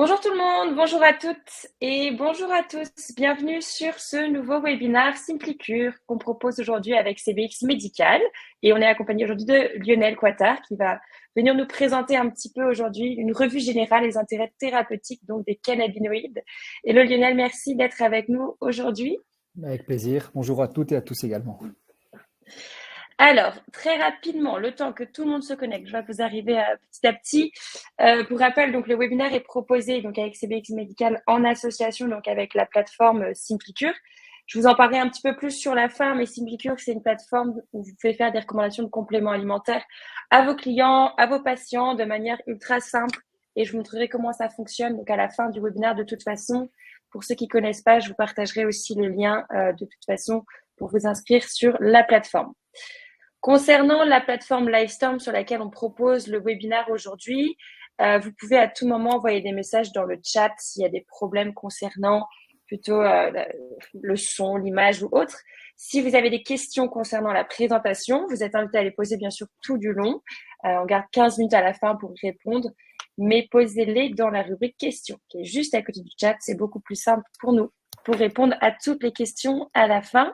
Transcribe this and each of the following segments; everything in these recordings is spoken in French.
Bonjour tout le monde, bonjour à toutes et bonjour à tous. Bienvenue sur ce nouveau webinaire Simplicure qu'on propose aujourd'hui avec CBX Médical. Et on est accompagné aujourd'hui de Lionel Coittard qui va venir nous présenter un petit peu aujourd'hui une revue générale des intérêts thérapeutiques donc des cannabinoïdes. Hello Lionel, merci d'être avec nous aujourd'hui. Avec plaisir. Bonjour à toutes et à tous également. Alors, très rapidement, le temps que tout le monde se connecte, je vais vous arriver petit à petit. Pour rappel, donc le webinaire est proposé donc avec CBX Médical en association donc avec la plateforme Simplicure. Je vous en parlerai un petit peu plus sur la fin, mais Simplicure, c'est une plateforme où vous pouvez faire des recommandations de compléments alimentaires à vos clients, à vos patients de manière ultra simple. Et je vous montrerai comment ça fonctionne donc à la fin du webinaire de toute façon. Pour ceux qui connaissent pas, je vous partagerai aussi les liens de toute façon pour vous inscrire sur la plateforme. Concernant la plateforme Livestorm sur laquelle on propose le webinaire aujourd'hui, vous pouvez à tout moment envoyer des messages dans le chat s'il y a des problèmes concernant plutôt le son, l'image ou autre. Si vous avez des questions concernant la présentation, vous êtes invité à les poser bien sûr tout du long. On garde 15 minutes à la fin pour répondre, mais posez-les dans la rubrique questions qui est juste à côté du chat. C'est beaucoup plus simple pour nous pour répondre à toutes les questions à la fin.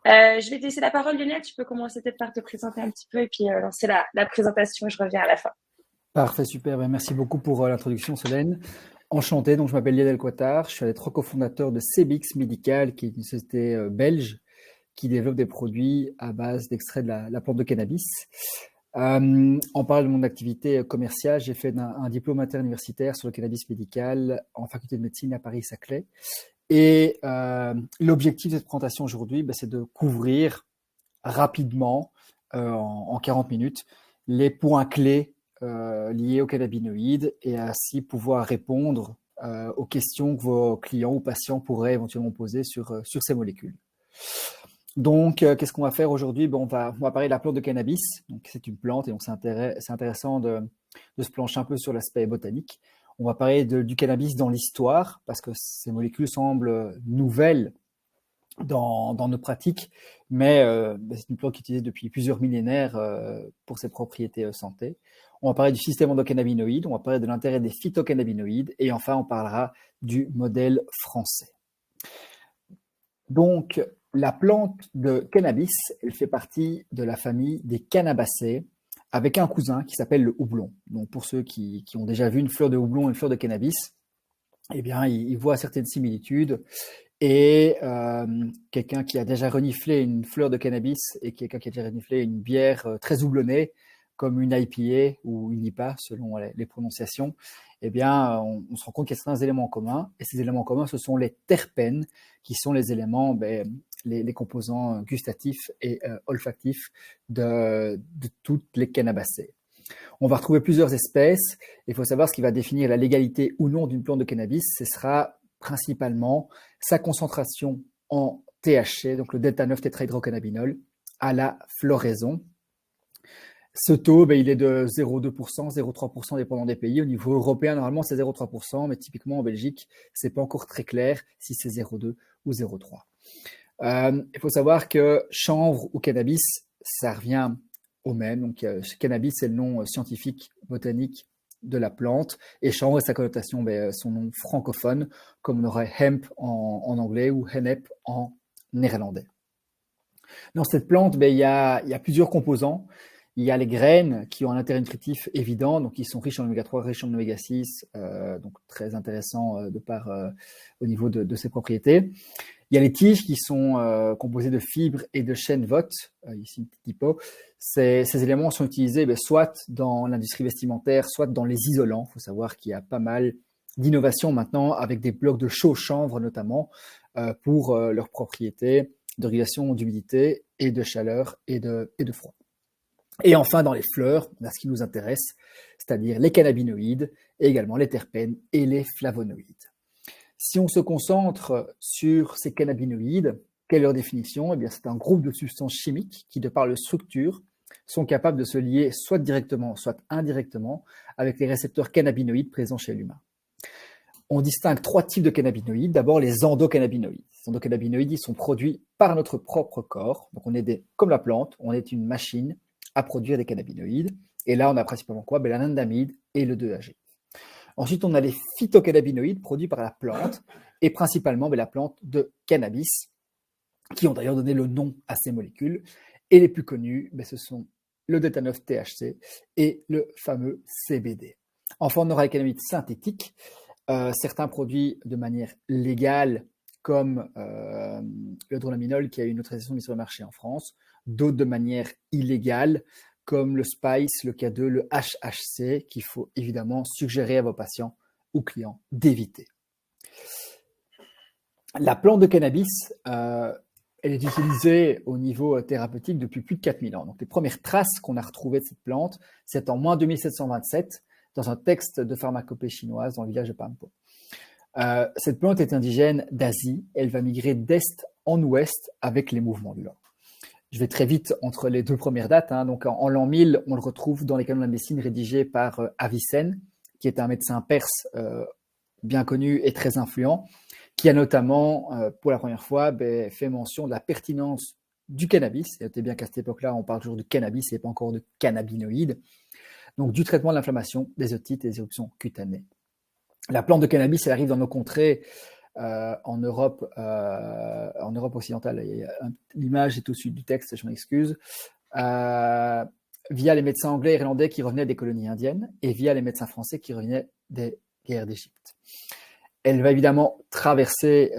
Je vais te laisser la parole, Lionel. Tu peux commencer peut-être par te présenter un petit peu et puis lancer la présentation. Je reviens à la fin. Parfait, super. Merci beaucoup pour l'introduction, Solène. Enchanté, donc je m'appelle Lionel Coittard. Je suis un des 3 cofondateurs de CBX Médical, qui est une société belge qui développe des produits à base d'extraits de la plante de cannabis. En parlant de mon activité commerciale, j'ai fait un diplôme interuniversitaire sur le cannabis médical en faculté de médecine à Paris-Saclay. Et l'objectif de cette présentation aujourd'hui, c'est de couvrir rapidement, en 40 minutes, les points clés liés aux cannabinoïdes et ainsi pouvoir répondre aux questions que vos clients ou patients pourraient éventuellement poser sur ces molécules. Donc, qu'est-ce qu'on va faire aujourd'hui? On va parler de la plante de cannabis. Donc, c'est une plante et donc c'est intéressant de se plancher un peu sur l'aspect botanique. On va parler du cannabis dans l'histoire parce que ces molécules semblent nouvelles dans nos pratiques, mais c'est une plante qui est utilisée depuis plusieurs millénaires pour ses propriétés santé. On va parler du système endocannabinoïde, on va parler de l'intérêt des phytocannabinoïdes et enfin on parlera du modèle français. Donc, la plante de cannabis, elle fait partie de la famille des cannabacées, avec un cousin qui s'appelle le houblon. Donc, pour ceux qui ont déjà vu une fleur de houblon et une fleur de cannabis, eh bien, ils voient certaines similitudes. Et quelqu'un qui a déjà reniflé une fleur de cannabis et quelqu'un qui a déjà reniflé une bière très houblonnée, comme une IPA ou une IPA, selon les prononciations, eh bien, on se rend compte qu'il y a certains éléments communs. Et ces éléments communs, ce sont les terpènes, qui sont les éléments, les composants gustatifs et olfactifs de toutes les cannabacées. On va retrouver plusieurs espèces. Il faut savoir ce qui va définir la légalité ou non d'une plante de cannabis. Ce sera principalement sa concentration en THC, donc le delta-9 tétrahydrocannabinol, à la floraison. Ce taux, il est de 0,2%, 0,3% dépendant des pays. Au niveau européen, normalement, c'est 0,3%, mais typiquement en Belgique, c'est pas encore très clair si c'est 0,2 ou 0,3. Il faut savoir que chanvre ou cannabis, ça revient au même. Donc, cannabis, c'est le nom scientifique, botanique de la plante. Et chanvre, sa connotation, son nom francophone, comme on aurait hemp en anglais ou hennep en néerlandais. Dans cette plante, il y a plusieurs composants. Il y a les graines qui ont un intérêt nutritif évident, donc ils sont riches en oméga 3, riches en oméga 6, donc très intéressant de par au niveau de ses propriétés. Il y a les tiges qui sont composées de fibres et de chaînes VOT, ici une petite typo. Ces éléments sont utilisés soit dans l'industrie vestimentaire, soit dans les isolants. Il faut savoir qu'il y a pas mal d'innovations maintenant avec des blocs de chaux chanvre notamment pour leurs propriétés de régulation d'humidité et de chaleur et de froid. Et enfin, dans les fleurs, on a ce qui nous intéresse, c'est-à-dire les cannabinoïdes et également les terpènes et les flavonoïdes. Si on se concentre sur ces cannabinoïdes, quelle est leur définition? Eh bien, c'est un groupe de substances chimiques qui, de par leur structure, sont capables de se lier soit directement, soit indirectement avec les récepteurs cannabinoïdes présents chez l'humain. On distingue 3 types de cannabinoïdes. D'abord, les endocannabinoïdes. Les endocannabinoïdes, ils sont produits par notre propre corps. Donc, on est comme la plante, on est une machine à produire des cannabinoïdes. Et là, on a principalement quoi? L'anandamide et le 2-AG. Ensuite, on a les phytocannabinoïdes produits par la plante, et principalement la plante de cannabis, qui ont d'ailleurs donné le nom à ces molécules. Et les plus connus, ce sont le Déta9-THC et le fameux CBD. Enfin, on aura les cannabinoïdes synthétiques, certains produits de manière légale, comme le drolaminol qui a eu une autorisation mise sur le marché en France, d'autres de manière illégale, comme le Spice, le K2, le HHC, qu'il faut évidemment suggérer à vos patients ou clients d'éviter. La plante de cannabis, elle est utilisée au niveau thérapeutique depuis plus de 4000 ans. Donc, les premières traces qu'on a retrouvées de cette plante, c'est en moins 2727, dans un texte de pharmacopée chinoise dans le village de Pampo. Cette plante est indigène d'Asie. Elle va migrer d'est en ouest avec les mouvements de l'or. Je vais très vite entre les deux premières dates. Donc, en l'an 1000, on le retrouve dans les canons de la médecine rédigés par Avicenne, qui est un médecin perse bien connu et très influent, qui a notamment, pour la première fois, fait mention de la pertinence du cannabis. Et notez bien qu'à cette époque-là, on parle toujours de cannabis et pas encore de cannabinoïdes. Donc, du traitement de l'inflammation, des otites et des éruptions cutanées. La plante de cannabis, elle arrive dans nos contrées en Europe occidentale. L'image est au-dessus du texte, je m'excuse. Via les médecins anglais et irlandais qui revenaient des colonies indiennes et via les médecins français qui revenaient des guerres d'Égypte. Elle va évidemment traverser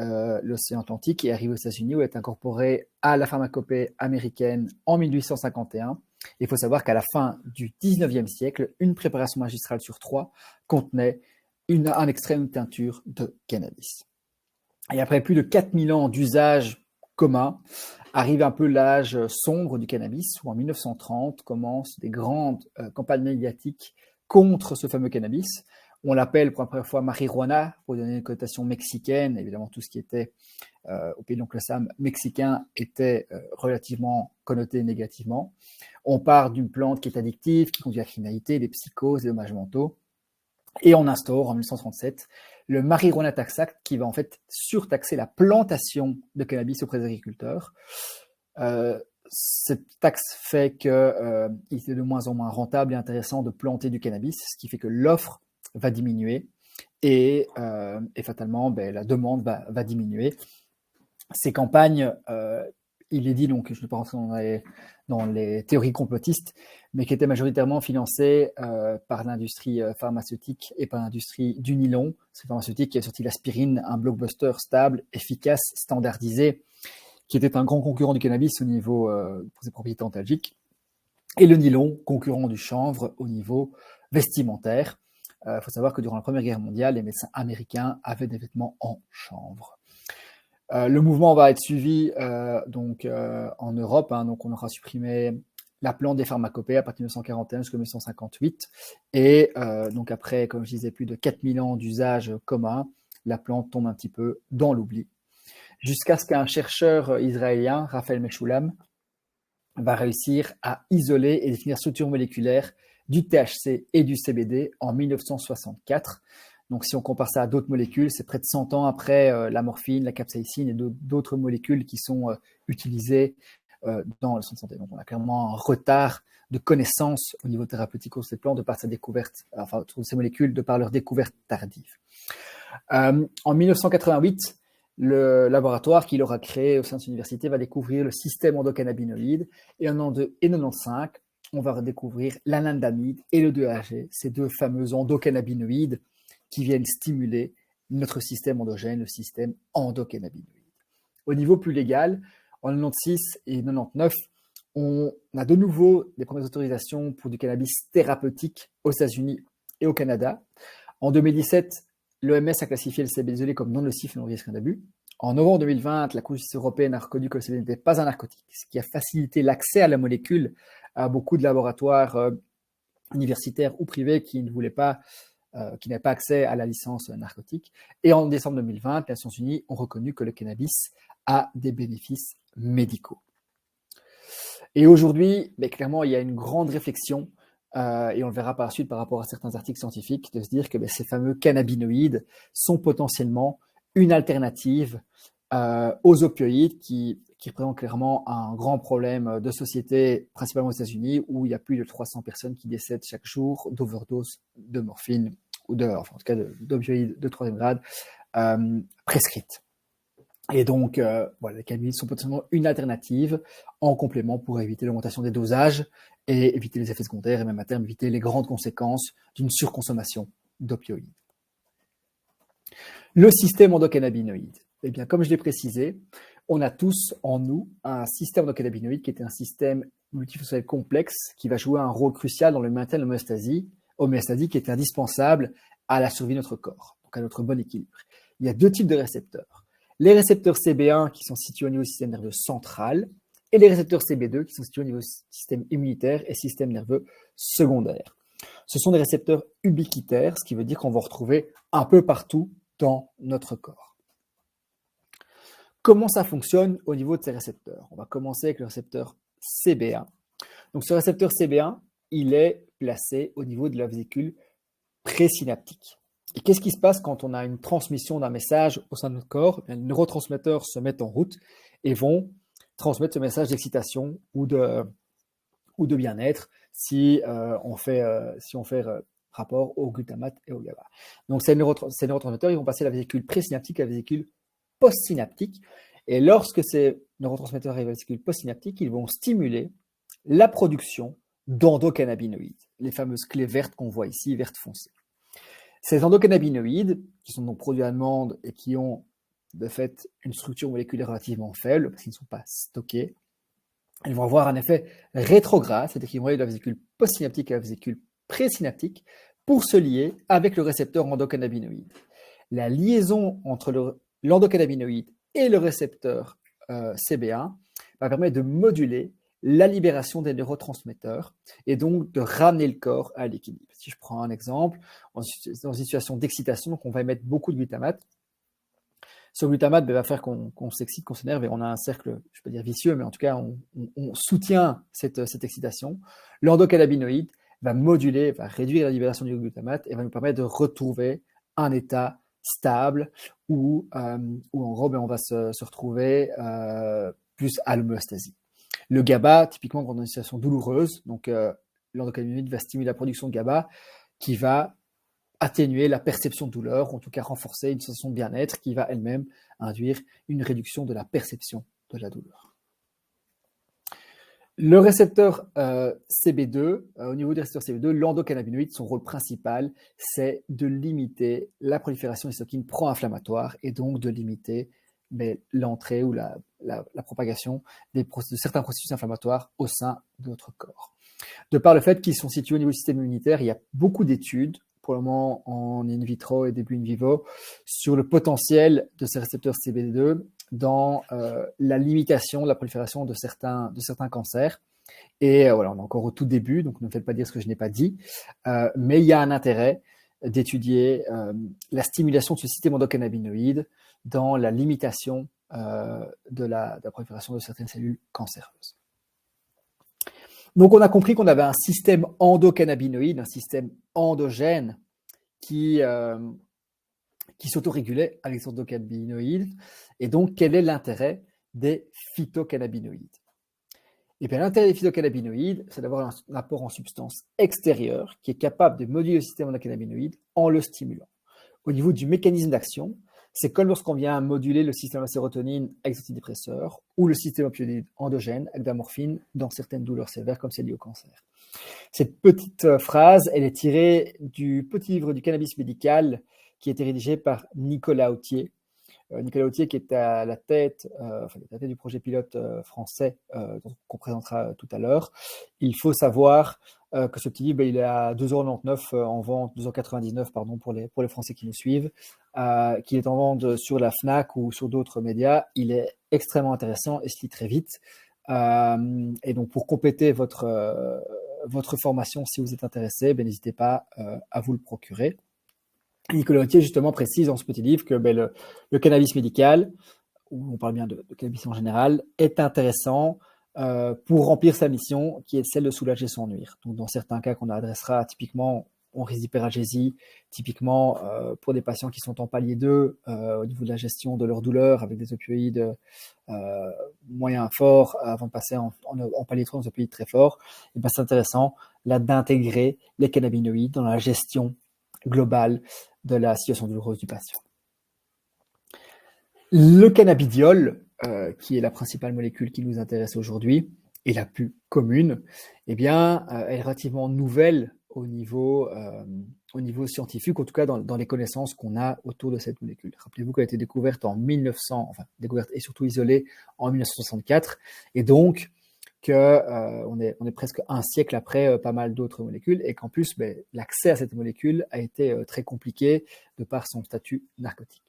l'océan Atlantique et arriver aux États-Unis où elle est incorporée à la pharmacopée américaine en 1851. Il faut savoir qu'à la fin du 19e siècle, une préparation magistrale sur 3 contenait un extrait, une teinture de cannabis. Et après plus de 4000 ans d'usage commun, arrive un peu l'âge sombre du cannabis, où en 1930 commencent des grandes campagnes médiatiques contre ce fameux cannabis. On l'appelle pour la première fois marijuana, pour donner une connotation mexicaine. Évidemment, tout ce qui était au pays de l'oncle Sam mexicain était relativement connoté négativement. On part d'une plante qui est addictive, qui conduit à la criminalité, des psychoses, des dommages mentaux. Et on instaure en 1937 le Marijuana Tax Act qui va en fait surtaxer la plantation de cannabis auprès des agriculteurs. Cette taxe fait qu'il est de moins en moins rentable et intéressant de planter du cannabis, ce qui fait que l'offre va diminuer et fatalement la demande va diminuer. Ces campagnes, il est dit, donc je ne vais pas rentrer dans les théories complotistes, mais qui étaient majoritairement financées par l'industrie pharmaceutique et par l'industrie du nylon. C'est pharmaceutique qui a sorti l'aspirine, un blockbuster stable, efficace, standardisé, qui était un grand concurrent du cannabis au niveau pour ses propriétés antalgiques, et le nylon, concurrent du chanvre au niveau vestimentaire. Il faut savoir que durant la Première Guerre mondiale, les médecins américains avaient des vêtements en chanvre. Le mouvement va être suivi en Europe. Donc on aura supprimé la plante des pharmacopées à partir de 1941 jusqu'en 1958. Et donc après, comme je disais, plus de 4000 ans d'usage commun, la plante tombe un petit peu dans l'oubli. Jusqu'à ce qu'un chercheur israélien, Raphaël Mechoulam, va réussir à isoler et définir la structure moléculaire du THC et du CBD en 1964. Donc, si on compare ça à d'autres molécules, c'est près de 100 ans après la morphine, la capsaïcine et d'autres molécules qui sont utilisées dans le centre de santé. Donc, on a clairement un retard de connaissance au niveau thérapeutique sur ces plans de par sa découverte, sur ces molécules de par leur découverte tardive. En 1988, le laboratoire qu'il aura créé au sein de cette université va découvrir le système endocannabinoïde et en 1995, on va redécouvrir l'anandamide et le 2-HG, ces deux fameux endocannabinoïdes qui viennent stimuler notre système endogène, le système endocannabinoïde. Au niveau plus légal, en 96 et 99, on a de nouveau des premières autorisations pour du cannabis thérapeutique aux États-Unis et au Canada. En 2017, l'OMS a classifié le CBD comme non nocif et non risque d'abus. En novembre 2020, la Cour de justice européenne a reconnu que le CBD n'était pas un narcotique, ce qui a facilité l'accès à la molécule à beaucoup de laboratoires universitaires ou privés qui ne voulaient pas qui n'avaient pas accès à la licence narcotique. Et en décembre 2020, les Nations Unies ont reconnu que le cannabis a des bénéfices médicaux. Et aujourd'hui, clairement, il y a une grande réflexion, et on le verra par la suite par rapport à certains articles scientifiques, de se dire que ces fameux cannabinoïdes sont potentiellement une alternative aux opioïdes qui représentent clairement un grand problème de société, principalement aux États-Unis, où il y a plus de 300 personnes qui décèdent chaque jour d'overdose de morphine enfin, en tout cas d'opioïdes de troisième grade prescrites. Et donc, voilà, les cannabinoïdes sont potentiellement une alternative en complément pour éviter l'augmentation des dosages et éviter les effets secondaires et même à terme éviter les grandes conséquences d'une surconsommation d'opioïdes. Le système endocannabinoïde. Eh bien, comme je l'ai précisé, on a tous en nous un système endocannabinoïde qui est un système multifonctionnel complexe qui va jouer un rôle crucial dans le maintien de l'homéostasie qui est indispensable à la survie de notre corps, donc à notre bon équilibre. Il y a deux types de récepteurs. Les récepteurs CB1 qui sont situés au niveau du système nerveux central et les récepteurs CB2 qui sont situés au niveau du système immunitaire et système nerveux secondaire. Ce sont des récepteurs ubiquitaires, ce qui veut dire qu'on va retrouver un peu partout dans notre corps. Comment ça fonctionne au niveau de ces récepteurs? On va commencer avec le récepteur CB1. Donc ce récepteur CB1, il est placé au niveau de la vésicule présynaptique. Et qu'est-ce qui se passe quand on a une transmission d'un message au sein de notre corps? Les neurotransmetteurs se mettent en route et vont transmettre ce message d'excitation ou de bien-être si on fait rapport au glutamate et au GABA. Donc ces neurotransmetteurs, ils vont passer de la vésicule présynaptique à la vésicule postsynaptique. Et lorsque ces neurotransmetteurs arrivent à la vésicule postsynaptique, ils vont stimuler la production d'endocannabinoïdes, les fameuses clés vertes qu'on voit ici, vertes foncées. Ces endocannabinoïdes, qui sont donc produits à demande et qui ont de fait une structure moléculaire relativement faible, parce qu'ils ne sont pas stockés, ils vont avoir un effet rétrograde, c'est-à-dire qu'ils vont aller de la vésicule postsynaptique à la vésicule présynaptique pour se lier avec le récepteur endocannabinoïde. La liaison entre l'endocannabinoïde et le récepteur CB1 va permettre de moduler la libération des neurotransmetteurs et donc de ramener le corps à l'équilibre. Si je prends un exemple, dans une situation d'excitation, donc on va émettre beaucoup de glutamate. Ce glutamate va faire qu'on s'excite, qu'on s'énerve et on a un cercle, je peux dire vicieux, mais en tout cas, on soutient cette excitation. L'endocannabinoïde va moduler, va réduire la libération du glutamate et va nous permettre de retrouver un état stable où en gros, on va se retrouver plus à l'homéostasie. Le GABA, typiquement, quand on est dans une situation douloureuse, donc l'endocannabinoïde va stimuler la production de GABA qui va atténuer la perception de douleur, ou en tout cas renforcer une sensation de bien-être qui va elle-même induire une réduction de la perception de la douleur. Le récepteur CB2, au niveau des récepteurs CB2, l'endocannabinoïde, son rôle principal, c'est de limiter la prolifération des cytokines pro-inflammatoires et donc de limiter l'entrée ou la propagation de certains processus inflammatoires au sein de notre corps. De par le fait qu'ils sont situés au niveau du système immunitaire, il y a beaucoup d'études, pour le moment en in vitro et début in vivo, sur le potentiel de ces récepteurs CB2 dans la limitation de la prolifération de certains cancers. Et voilà, on est encore au tout début, donc ne me faites pas dire ce que je n'ai pas dit, mais il y a un intérêt d'étudier la stimulation de ce système endocannabinoïde dans la limitation de la prolifération de certaines cellules cancéreuses. Donc on a compris qu'on avait un système endocannabinoïde, un système endogène qui s'autorégulait avec les endocannabinoïdes. Et donc quel est l'intérêt des phytocannabinoïdes? Et bien l'intérêt des phytocannabinoïdes, c'est d'avoir un apport en substance extérieure qui est capable de moduler le système endocannabinoïde en le stimulant. Au niveau du mécanisme d'action, c'est comme lorsqu'on vient moduler le système de la sérotonine avec des antidépresseurs ou le système opioïde endogène avec de la morphine dans certaines douleurs sévères comme celle liée au cancer. Cette petite phrase, elle est tirée du petit livre du cannabis médical qui a été rédigé par Nicolas Authier. Nicolas Authier qui est à la tête du projet pilote français qu'on présentera tout à l'heure. Il faut savoir que ce petit livre, il est à 2,99 € en vente, 2,99 € pour les Français qui nous suivent, qu'il est en vente sur la Fnac ou sur d'autres médias. Il est extrêmement intéressant et se lit très vite. Et donc pour compléter votre formation, si vous êtes intéressé, n'hésitez pas à vous le procurer. Nicolas Authier justement précise dans ce petit livre que le cannabis médical, où on parle bien de cannabis en général, est intéressant pour remplir sa mission qui est celle de soulager son nuire. Donc dans certains cas qu'on adressera typiquement en risque d'hyperalgésie, typiquement pour des patients qui sont en palier 2 au niveau de la gestion de leur douleur avec des opioïdes moyens forts avant de passer en palier 3 des opioïdes très forts, et c'est intéressant là d'intégrer les cannabinoïdes dans la gestion globale de la situation douloureuse du patient. Le cannabidiol, qui est la principale molécule qui nous intéresse aujourd'hui et la plus commune, eh bien, est relativement nouvelle au niveau scientifique, en tout cas dans les connaissances qu'on a autour de cette molécule. Rappelez-vous qu'elle a été découverte découverte et surtout isolée en 1964, et donc on est presque un siècle après pas mal d'autres molécules, et qu'en plus, l'accès à cette molécule a été très compliqué de par son statut narcotique.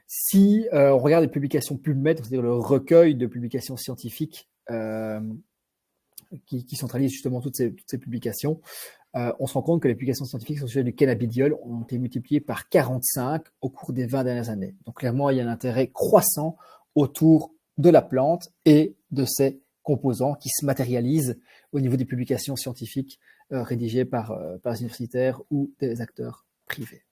Si on regarde les publications PubMed, c'est-à-dire le recueil de publications scientifiques qui centralise justement toutes ces publications, on se rend compte que les publications scientifiques sur le sujet du cannabidiol ont été multipliées par 45 au cours des 20 dernières années. Donc clairement, il y a un intérêt croissant autour de la plante et de ses composants qui se matérialisent au niveau des publications scientifiques rédigées par les universitaires ou des acteurs privés.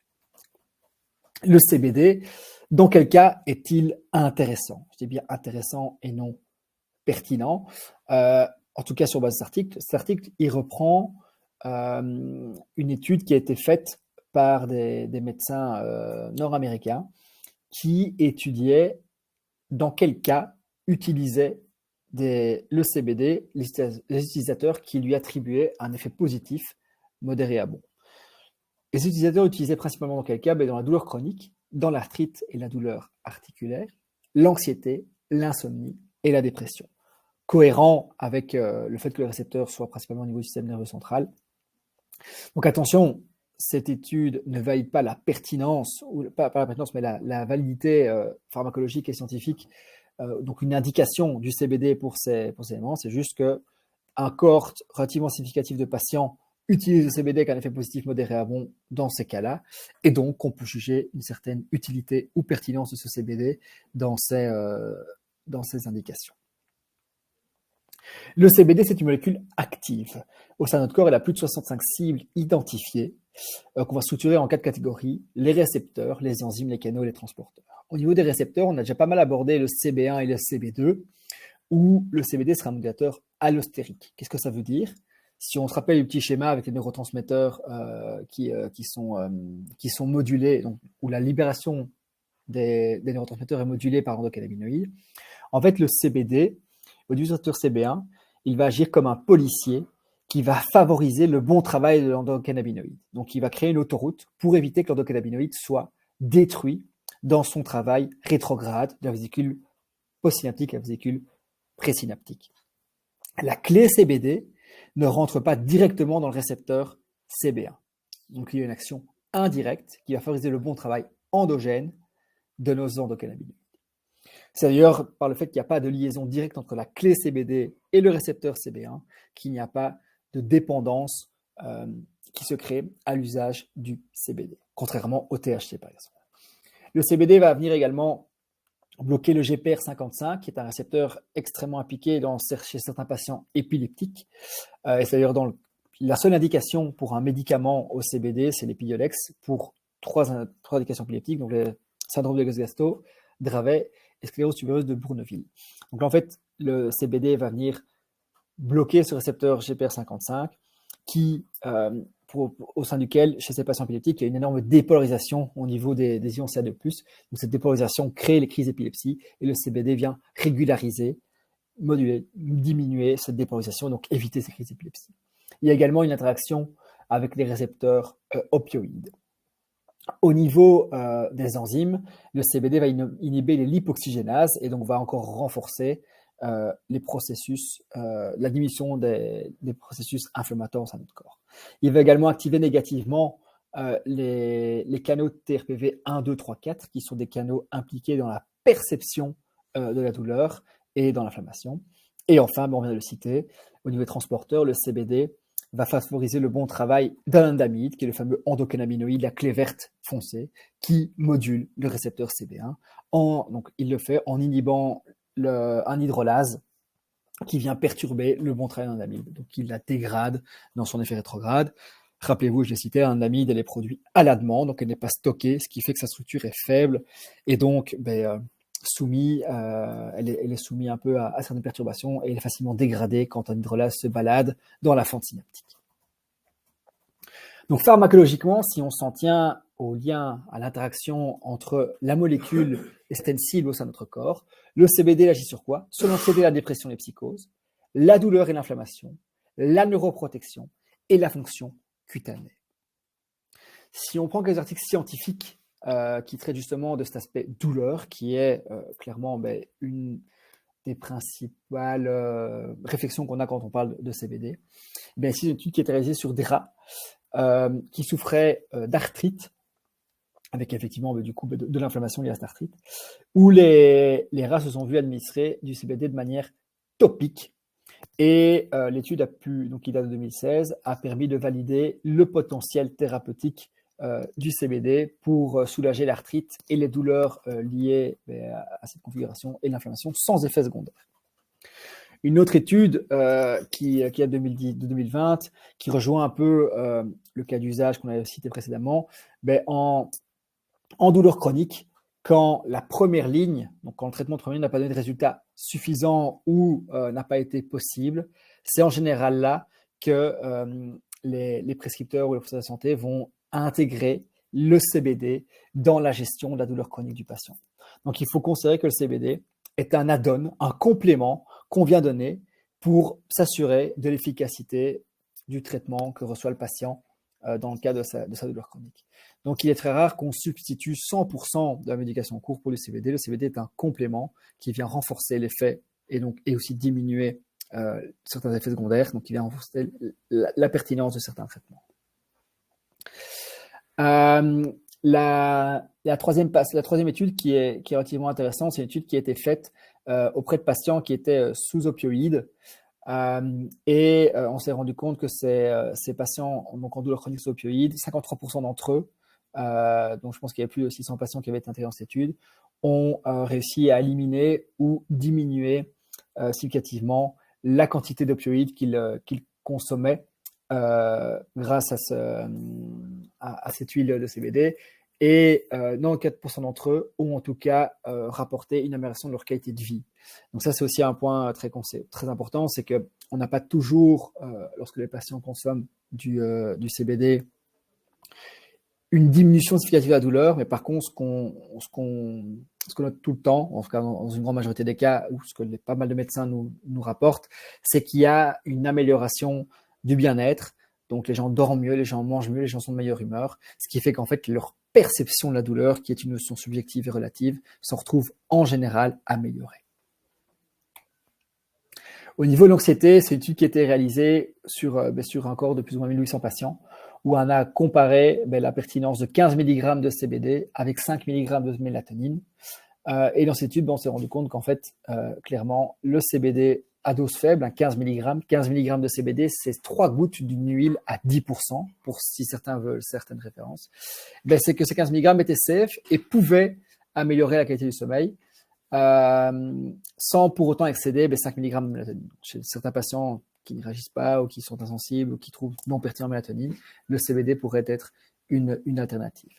Le CBD, dans quel cas est-il intéressant? Je dis bien intéressant et non pertinent. En tout cas, sur base de cet article, il reprend une étude qui a été faite par des médecins nord-américains qui étudiaient dans quel cas utilisaient le CBD les utilisateurs qui lui attribuaient un effet positif modéré à bon. Les utilisateurs utilisaient principalement dans quel cas? Dans la douleur chronique, dans l'arthrite et la douleur articulaire, l'anxiété, l'insomnie et la dépression. Cohérent avec le fait que le récepteur soit principalement au niveau du système nerveux central. Donc attention, cette étude ne valide pas la pertinence, ou pas la pertinence, mais la validité pharmacologique et scientifique, donc une indication du CBD pour ces éléments. C'est juste qu'un cohorte relativement significatif de patients utilise le CBD avec un effet positif modéré à bon dans ces cas-là, et donc on peut juger une certaine utilité ou pertinence de ce CBD dans ces indications. Le CBD, c'est une molécule active. Au sein de notre corps, elle a plus de 65 cibles identifiées qu'on va structurer en 4 catégories: les récepteurs, les enzymes, les canaux et les transporteurs. Au niveau des récepteurs, on a déjà pas mal abordé le CB1 et le CB2, où le CBD sera un modulateur allostérique. Qu'est-ce que ça veut dire? Si on se rappelle le petit schéma avec les neurotransmetteurs qui sont modulés, donc, où la libération des neurotransmetteurs est modulée par endocannabinoïdes, en fait, le CBD, au niveau du récepteur CB1, il va agir comme un policier qui va favoriser le bon travail de l'endocannabinoïde. Donc, il va créer une autoroute pour éviter que l'endocannabinoïde soit détruit dans son travail rétrograde de la vésicule postsynaptique à la vésicule présynaptique. La clé CBD ne rentre pas directement dans le récepteur CB1. Donc, il y a une action indirecte qui va favoriser le bon travail endogène de nos endocannabinoïdes. C'est d'ailleurs par le fait qu'il n'y a pas de liaison directe entre la clé CBD et le récepteur CB1 qu'il n'y a pas de dépendance qui se crée à l'usage du CBD, contrairement au THC par exemple. Le CBD va venir également bloquer le GPR55, qui est un récepteur extrêmement impliqué chez certains patients épileptiques. Et c'est d'ailleurs la seule indication pour un médicament au CBD, c'est l'Epidiolex, pour trois indications épileptiques, donc le syndrome de Lennox-Gastaut, Dravet et sclérose tubereuse de Bourneville. Donc en fait, le CBD va venir bloquer ce récepteur GPR55 au sein duquel, chez ces patients épileptiques, il y a une énorme dépolarisation au niveau des ions CA2+. Donc cette dépolarisation crée les crises d'épilepsie et le CBD vient régulariser, moduler, diminuer cette dépolarisation, donc éviter ces crises d'épilepsie. Il y a également une interaction avec les récepteurs opioïdes. Au niveau des enzymes, le CBD va inhiber les lipoxygénases et donc va encore renforcer les processus, la diminution des processus inflammatoires au sein de notre corps. Il va également activer négativement les canaux de TRPV 1, 2, 3, 4, qui sont des canaux impliqués dans la perception de la douleur et dans l'inflammation. Et enfin, on vient de le citer, au niveau des transporteurs, le CBD va favoriser le bon travail d'anandamide, qui est le fameux endocannabinoïde, la clé verte foncée, qui module le récepteur CB1. Donc, il le fait en inhibant un hydrolase qui vient perturber le bon travail d'anandamide. Donc, il la dégrade dans son effet rétrograde. Rappelez-vous, je l'ai cité, l'anandamide, elle est produite à la demande, donc elle n'est pas stockée, ce qui fait que sa structure est faible et donc elle est soumise un peu à certaines perturbations et elle est facilement dégradée quand un hydrolase se balade dans la fente synaptique. Donc pharmacologiquement, si on s'en tient au lien, à l'interaction entre la molécule et certaines cibles au sein de notre corps, le CBD agit sur quoi? Sur l'anxiété, la dépression, les psychoses, la douleur et l'inflammation, la neuroprotection et la fonction cutanée. Si on prend quelques articles scientifiques qui traitent justement de cet aspect douleur, qui est clairement une des principales réflexions qu'on a quand on parle de CBD, c'est une étude qui a été réalisée sur des rats qui souffraient d'arthrite, avec effectivement du coup de l'inflammation liée à cette arthrite, où les rats se sont vus administrer du CBD de manière topique. Et l'étude qui date de 2016, a permis de valider le potentiel thérapeutique du CBD pour soulager l'arthrite et les douleurs liées à cette configuration et l'inflammation sans effet secondaire. Une autre étude qui date de 2020, qui rejoint un peu le cas d'usage qu'on avait cité précédemment, en douleur chronique, quand la première ligne, donc quand le traitement de première ligne n'a pas donné de résultat suffisant ou n'a pas été possible, c'est en général là que les prescripteurs ou les professionnels de santé vont intégrer le CBD dans la gestion de la douleur chronique du patient. Donc il faut considérer que le CBD est un add-on, un complément qu'on vient donner pour s'assurer de l'efficacité du traitement que reçoit le patient dans le cas de sa douleur chronique. Donc, il est très rare qu'on substitue 100% de la médication courte pour le CBD. Le CBD est un complément qui vient renforcer l'effet et aussi diminuer certains effets secondaires. Donc, il vient renforcer la pertinence de certains traitements. La troisième étude qui est relativement intéressante, c'est une étude qui a été faite auprès de patients qui étaient sous opioïdes. On s'est rendu compte que ces patients donc en douleur chronique sous opioïdes, 53% d'entre eux, donc je pense qu'il y a plus de 600 patients qui avaient été intégrés dans cette étude, ont réussi à éliminer ou diminuer significativement la quantité d'opioïdes qu'ils consommaient grâce à cette huile de CBD. Et 94% d'entre eux ont en tout cas rapporté une amélioration de leur qualité de vie. Donc ça, c'est aussi un point très important, c'est qu'on n'a pas toujours, lorsque les patients consomment du CBD, une diminution significative de la douleur, mais par contre, ce qu'on note tout le temps, en tout cas dans une grande majorité des cas, ou ce que pas mal de médecins nous rapportent, c'est qu'il y a une amélioration du bien-être. Donc les gens dorment mieux, les gens mangent mieux, les gens sont de meilleure humeur, ce qui fait qu'en fait leur perception de la douleur, qui est une notion subjective et relative, s'en retrouve en général améliorée. Au niveau de l'anxiété, c'est une étude qui a été réalisée sur un corps de plus ou moins 1800 patients, où on a comparé la pertinence de 15 mg de CBD avec 5 mg de mélatonine. Et dans cette étude, on s'est rendu compte qu'en fait, clairement, le CBD à dose faible, 15 mg de CBD, c'est 3 gouttes d'une huile à 10%, pour si certains veulent certaines références. C'est que ces 15 mg étaient safe et pouvaient améliorer la qualité du sommeil sans pour autant excéder 5 mg de mélatonine. Chez certains patients qui ne réagissent pas ou qui sont insensibles ou qui trouvent non pertinent mélatonine, le CBD pourrait être une alternative.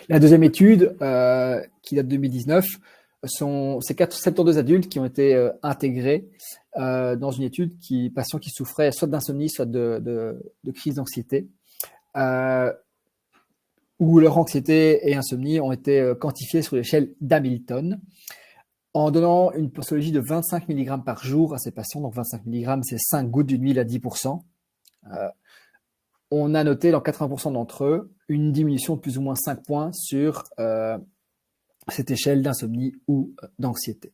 La deuxième étude, qui date de 2019, c'est 72 adultes qui ont été intégrés dans une étude patients qui souffraient soit d'insomnie, soit de crise d'anxiété, où leur anxiété et insomnie ont été quantifiées sur l'échelle d'Hamilton, en donnant une posologie de 25 mg par jour à ces patients. Donc 25 mg, c'est 5 gouttes d'une huile à 10%. On a noté dans 80% d'entre eux une diminution de plus ou moins 5 points sur cette échelle d'insomnie ou d'anxiété.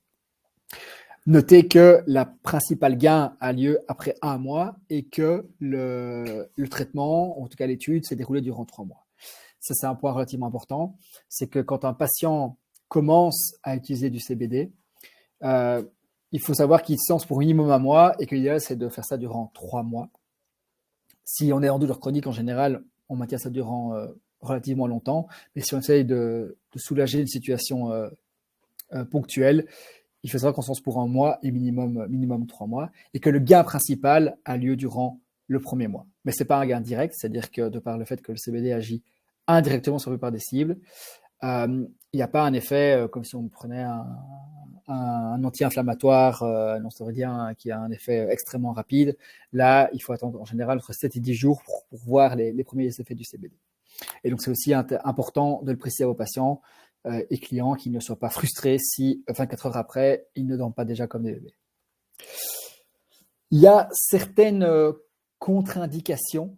Notez que la principale gain a lieu après 1 mois et que le traitement, en tout cas l'étude, s'est déroulée durant 3 mois. Ça, c'est un point relativement important. C'est que quand un patient commence à utiliser du CBD, il faut savoir qu'il se lance pour minimum 1 mois et que l'idéal, c'est de faire ça durant 3 mois. Si on est en douleur chronique, en général, on maintient ça durant relativement longtemps. Mais si on essaye de soulager une situation ponctuelle, il faut savoir qu'on se lance pour 1 mois et minimum 3 mois. Et que le gain principal a lieu durant le premier mois. Mais ce n'est pas un gain direct, c'est-à-dire que de par le fait que le CBD agit indirectement sur la plupart des cibles, il n'y a pas un effet comme si on prenait un anti-inflammatoire, un non-stéroïdien qui a un effet extrêmement rapide, là, il faut attendre en général entre 7 et 10 jours pour voir les premiers effets du CBD. Et donc, c'est aussi important de le préciser à vos patients et clients qu'ils ne soient pas frustrés si 24 heures après, ils ne dorment pas déjà comme des bébés. Il y a certaines contre-indications.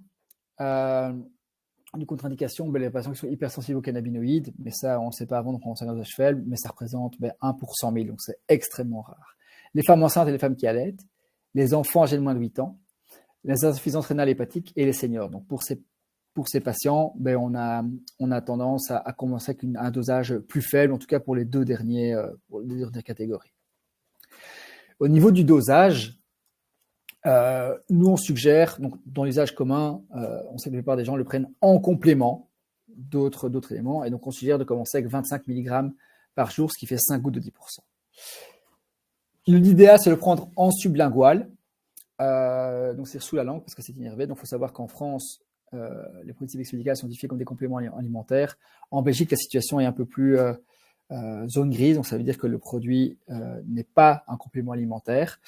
Une contre-indication, les patients qui sont hypersensibles aux cannabinoïdes, mais ça, on ne le sait pas avant, donc on s'en dosage faible, mais ça représente 1 pour 100 000, donc c'est extrêmement rare. Les femmes enceintes et les femmes qui allaitent, les enfants âgés de moins de 8 ans, les insuffisances rénales hépatiques et les seniors. Donc pour ces patients, on a tendance à commencer avec un dosage plus faible, en tout cas pour les deux dernières catégories. Au niveau du dosage, nous, on suggère, donc dans l'usage commun, on sait que la plupart des gens le prennent en complément d'autres éléments, et donc on suggère de commencer avec 25 mg par jour, ce qui fait 5 gouttes de 10%. L'idéal, c'est de le prendre en sublingual, donc c'est sous la langue parce que c'est innervé. Donc il faut savoir qu'en France, les produits CBX médicaux sont identifiés comme des compléments alimentaires. En Belgique, la situation est un peu plus zone grise, donc ça veut dire que le produit n'est pas un complément alimentaire,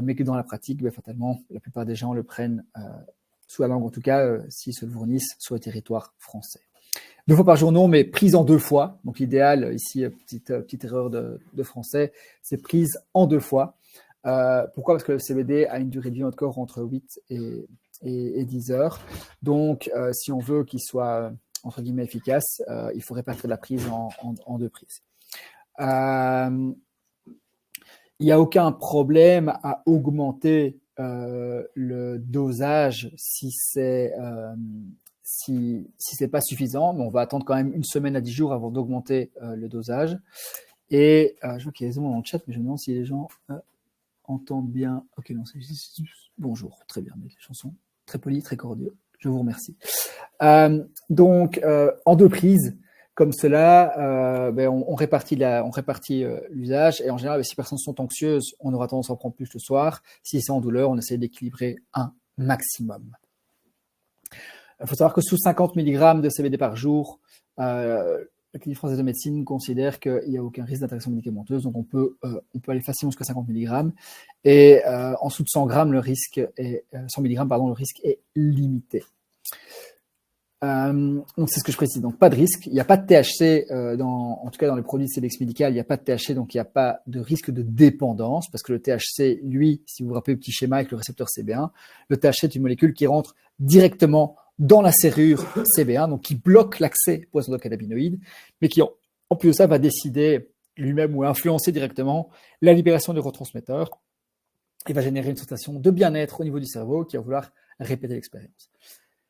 mais que dans la pratique, fatalement, la plupart des gens le prennent sous la langue, en tout cas, s'ils se le fournissent sur le territoire français. 2 fois par jour, non, mais prise en 2 fois. Donc l'idéal, ici, petite erreur de français, c'est prise en 2 fois. Pourquoi ? Parce que le CBD a une durée de vie dans notre corps entre 8 et 10 heures. Donc, si on veut qu'il soit, entre guillemets, efficace, il faut répartir la prise en 2 prises. Il n'y a aucun problème à augmenter le dosage si c'est pas suffisant, mais on va attendre quand même 1 semaine à 10 jours avant d'augmenter le dosage. Et je vois qu'il y a des gens dans le chat, mais je me demande si les gens entendent bien. Ok, non, c'est juste bonjour, très bien, les gens sont très polis, très cordiaux. Je vous remercie. Donc, en 2 prises, comme cela, on répartit l'usage, et en général, si les personnes sont anxieuses, on aura tendance à en prendre plus le soir. Si c'est en douleur, on essaie d'équilibrer un maximum. Il faut savoir que sous 50 mg de CBD par jour, la Clinique française de médecine considère qu'il n'y a aucun risque d'interaction médicamenteuse, donc on peut aller facilement jusqu'à 50 mg, et en dessous de 100 mg, le risque est limité. Donc c'est ce que je précise, donc pas de risque, il n'y a pas de THC, en tout cas dans les produits CBX médical, il n'y a pas de THC, donc il n'y a pas de risque de dépendance, parce que le THC, lui, si vous vous rappelez le petit schéma avec le récepteur CB1, le THC est une molécule qui rentre directement dans la serrure CB1, donc qui bloque l'accès aux endocannabinoïdes, mais qui en plus de ça va décider lui-même ou influencer directement la libération des neurotransmetteurs et va générer une sensation de bien-être au niveau du cerveau qui va vouloir répéter l'expérience.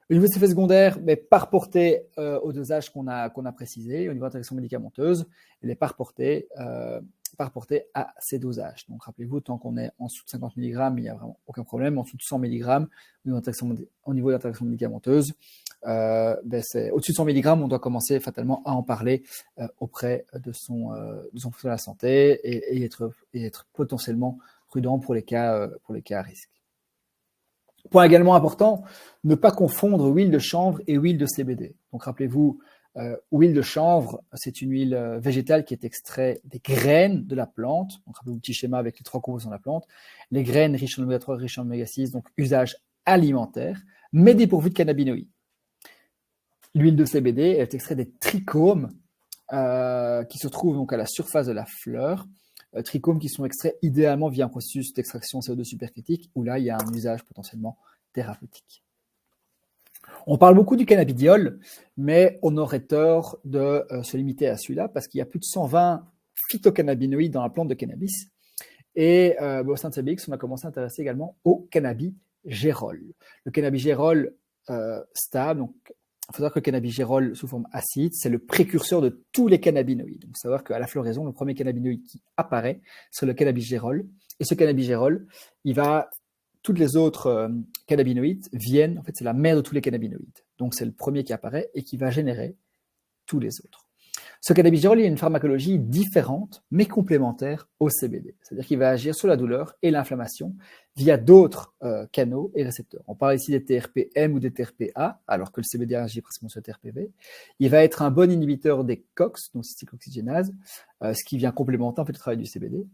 Au niveau des effets secondaires, mais pas reportés au dosage qu'on a précisé, au niveau d'interaction médicamenteuse, elle n'est pas reportée à ces dosages. Donc rappelez-vous, tant qu'on est en dessous de 50 mg, il n'y a vraiment aucun problème. En dessous de 100 mg, au niveau d'interaction médicamenteuse, c'est au-dessus de 100 mg, on doit commencer fatalement à en parler auprès de son professionnel de la santé et être potentiellement prudent pour les cas à risque. Point également important, ne pas confondre huile de chanvre et huile de CBD. Donc rappelez-vous, huile de chanvre, c'est une huile végétale qui est extraite des graines de la plante. Donc rappelez-vous le petit schéma avec les 3 composants de la plante. Les graines riches en oméga 3, riches en oméga 6, donc usage alimentaire, mais dépourvu de cannabinoïdes. L'huile de CBD est extraite des trichomes qui se trouvent donc à la surface de la fleur. Trichomes qui sont extraits idéalement via un processus d'extraction CO2 supercritique où là, il y a un usage potentiellement thérapeutique. On parle beaucoup du cannabidiol, mais on aurait tort de se limiter à celui-là parce qu'il y a plus de 120 phytocannabinoïdes dans la plante de cannabis. Et au sein de CBX, on a commencé à s'intéresser également au cannabigérol. Le cannabigérol stable, donc il faut savoir que le cannabigérol sous forme acide, c'est le précurseur de tous les cannabinoïdes. Donc, il faut savoir qu'à la floraison, le premier cannabinoïde qui apparaît, c'est le cannabigérol. Et ce cannabigérol, toutes les autres cannabinoïdes viennent, en fait, c'est la mère de tous les cannabinoïdes. Donc, c'est le premier qui apparaît et qui va générer tous les autres. Ce cannabidiol, il a une pharmacologie différente, mais complémentaire au CBD. C'est-à-dire qu'il va agir sur la douleur et l'inflammation via d'autres canaux et récepteurs. On parle ici des TRPM ou des TRPA, alors que le CBD agit principalement sur le TRPV. Il va être un bon inhibiteur des COX, donc cyclooxygénase, ce qui vient complémenter en fait le travail du CBD.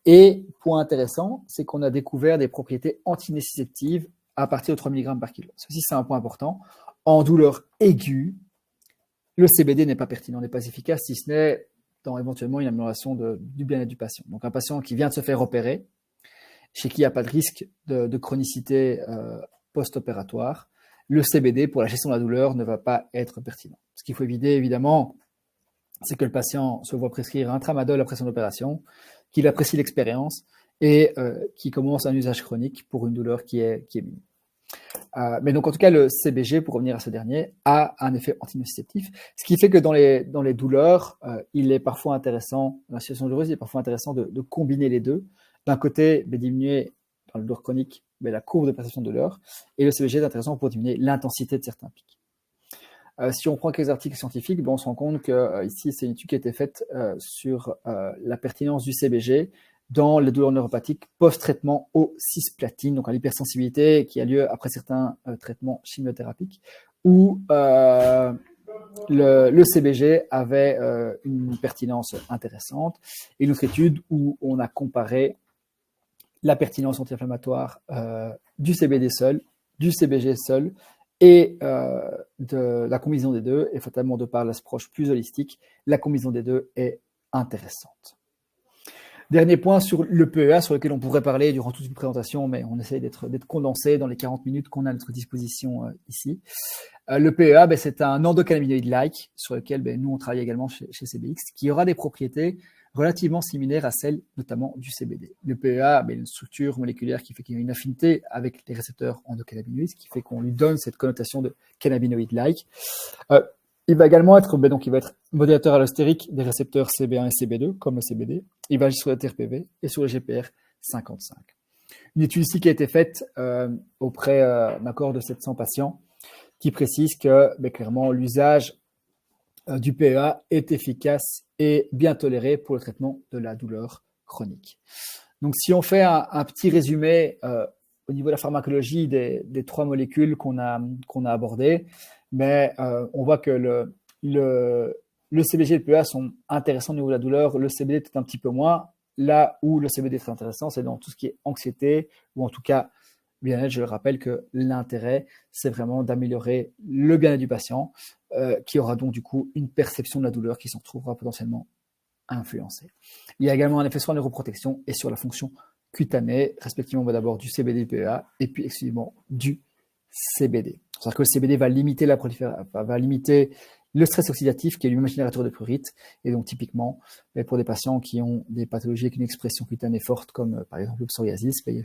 Et point intéressant, c'est qu'on a découvert des propriétés antinécessitives à partir de 3 mg par kilo. Ceci, c'est un point important. En douleur aiguë, le CBD n'est pas pertinent, n'est pas efficace, si ce n'est dans éventuellement une amélioration du bien-être du patient. Donc un patient qui vient de se faire opérer, chez qui il n'y a pas de risque de chronicité post-opératoire, le CBD pour la gestion de la douleur ne va pas être pertinent. Ce qu'il faut éviter, évidemment, c'est que le patient se voit prescrire un tramadol après son opération, qu'il apprécie l'expérience et qu'il commence un usage chronique pour une douleur qui est minime. Mais donc, en tout cas, le CBG, pour revenir à ce dernier, a un effet antinociceptif, ce qui fait que dans les douleurs, il est parfois intéressant, dans la situation douloureuse, il est parfois intéressant de combiner les deux. D'un côté, diminuer dans la douleur chronique la courbe de perception de douleur, et le CBG est intéressant pour diminuer l'intensité de certains pics. Si on prend quelques articles scientifiques, on se rend compte que ici, c'est une étude qui a été faite sur la pertinence du CBG dans les douleurs neuropathiques post-traitement au cisplatine, donc à l'hypersensibilité qui a lieu après certains traitements chimiothérapiques, où le CBG avait une pertinence intéressante. Et une autre étude où on a comparé la pertinence anti-inflammatoire du CBD seul, du CBG seul, et de la combinaison des deux, et fatalement de par l'approche plus holistique, la combinaison des deux est intéressante. Dernier point sur le PEA, sur lequel on pourrait parler durant toute une présentation, mais on essaye d'être condensé dans les 40 minutes qu'on a à notre disposition ici. Le PEA, c'est un endocannabinoïde-like, sur lequel nous, on travaille également chez CBX, qui aura des propriétés relativement similaires à celles notamment du CBD. Le PEA, une structure moléculaire qui fait qu'il y a une affinité avec les récepteurs endocannabinoïdes, ce qui fait qu'on lui donne cette connotation de cannabinoïde-like. Il va également être, il va être modérateur allostérique des récepteurs CB1 et CB2, comme le CBD. Il va agir sur la TRPV et sur le GPR55. Une étude ici qui a été faite auprès d'un cohorte de 700 patients qui précise que clairement l'usage du PEA est efficace et bien toléré pour le traitement de la douleur chronique. Donc si on fait un petit résumé au niveau de la pharmacologie des trois molécules qu'on a abordées, on voit que le CBG et le PEA sont intéressants au niveau de la douleur, le CBD est un petit peu moins. Là où le CBD est très intéressant, c'est dans tout ce qui est anxiété, ou en tout cas bien-être. Je le rappelle que l'intérêt, c'est vraiment d'améliorer le bien-être du patient, qui aura donc du coup une perception de la douleur qui s'en trouvera potentiellement influencée. Il y a également un effet sur la neuroprotection et sur la fonction cutanée, respectivement d'abord du CBD et du PEA, et puis exclusivement du CBD. C'est-à-dire que le CBD va limiter le stress oxydatif, qui est lui-même générateur de prurite, et donc typiquement, pour des patients qui ont des pathologies avec une expression cutanée forte, comme par exemple le psoriasis, il y a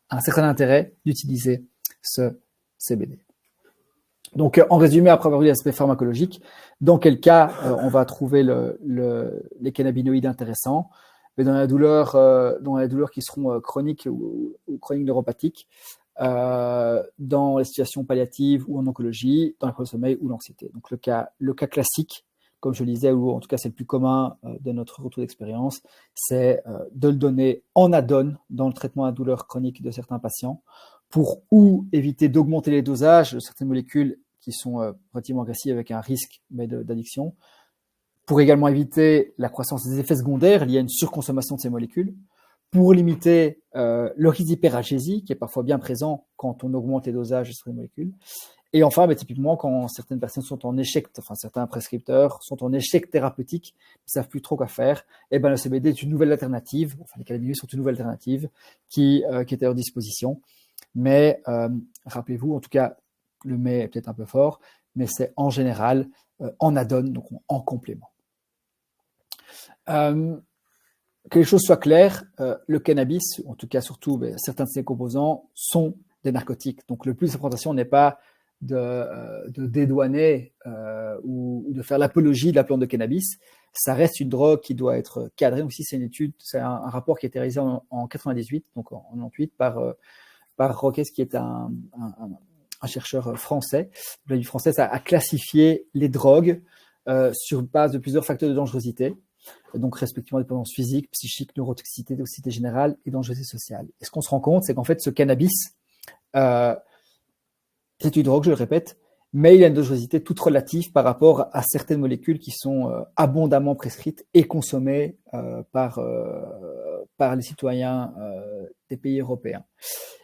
un certain intérêt d'utiliser ce CBD. Donc, en résumé, après avoir vu l'aspect pharmacologique, dans quel cas on va trouver les cannabinoïdes intéressants? Mais dans les douleurs qui seront chroniques ou chroniques neuropathiques, dans les situations palliatives ou en oncologie, dans le sommeil ou l'anxiété. Donc le cas classique, comme je le disais, ou en tout cas c'est le plus commun de notre retour d'expérience, c'est de le donner en add-on dans le traitement à douleur chronique de certains patients pour éviter d'augmenter les dosages de certaines molécules qui sont relativement agressives avec un risque d'addiction, pour également éviter la croissance des effets secondaires liés à une surconsommation de ces molécules, pour limiter le risque d'hyperalgésie, qui est parfois bien présent quand on augmente les dosages sur les molécules. Et enfin, typiquement, quand certaines personnes sont en échec, certains prescripteurs sont en échec thérapeutique, ils ne savent plus trop quoi faire, le CBD est une nouvelle alternative, les cannabinoïdes sont une nouvelle alternative qui est à leur disposition. Mais rappelez-vous, en tout cas, le mais est peut-être un peu fort, mais c'est en général en add-on, donc en complément. Que les choses soient claires, le cannabis, en tout cas surtout certains de ses composants, sont des narcotiques. Donc le plus de présentation n'est pas de dédouaner ou de faire l'apologie de la plante de cannabis. Ça reste une drogue qui doit être cadrée. Donc, c'est une étude, c'est un rapport qui a été réalisé en 98, donc en 98 par Roques, qui est un chercheur français. Le français, ça a classifié les drogues sur base de plusieurs facteurs de dangerosité, donc respectivement dépendance physique, psychique, neurotoxicité, toxicité générale et dangerosité sociale. Et ce qu'on se rend compte, c'est qu'en fait, ce cannabis, c'est une drogue, je le répète, mais il a une dangerosité toute relative par rapport à certaines molécules qui sont abondamment prescrites et consommées par les citoyens des pays européens.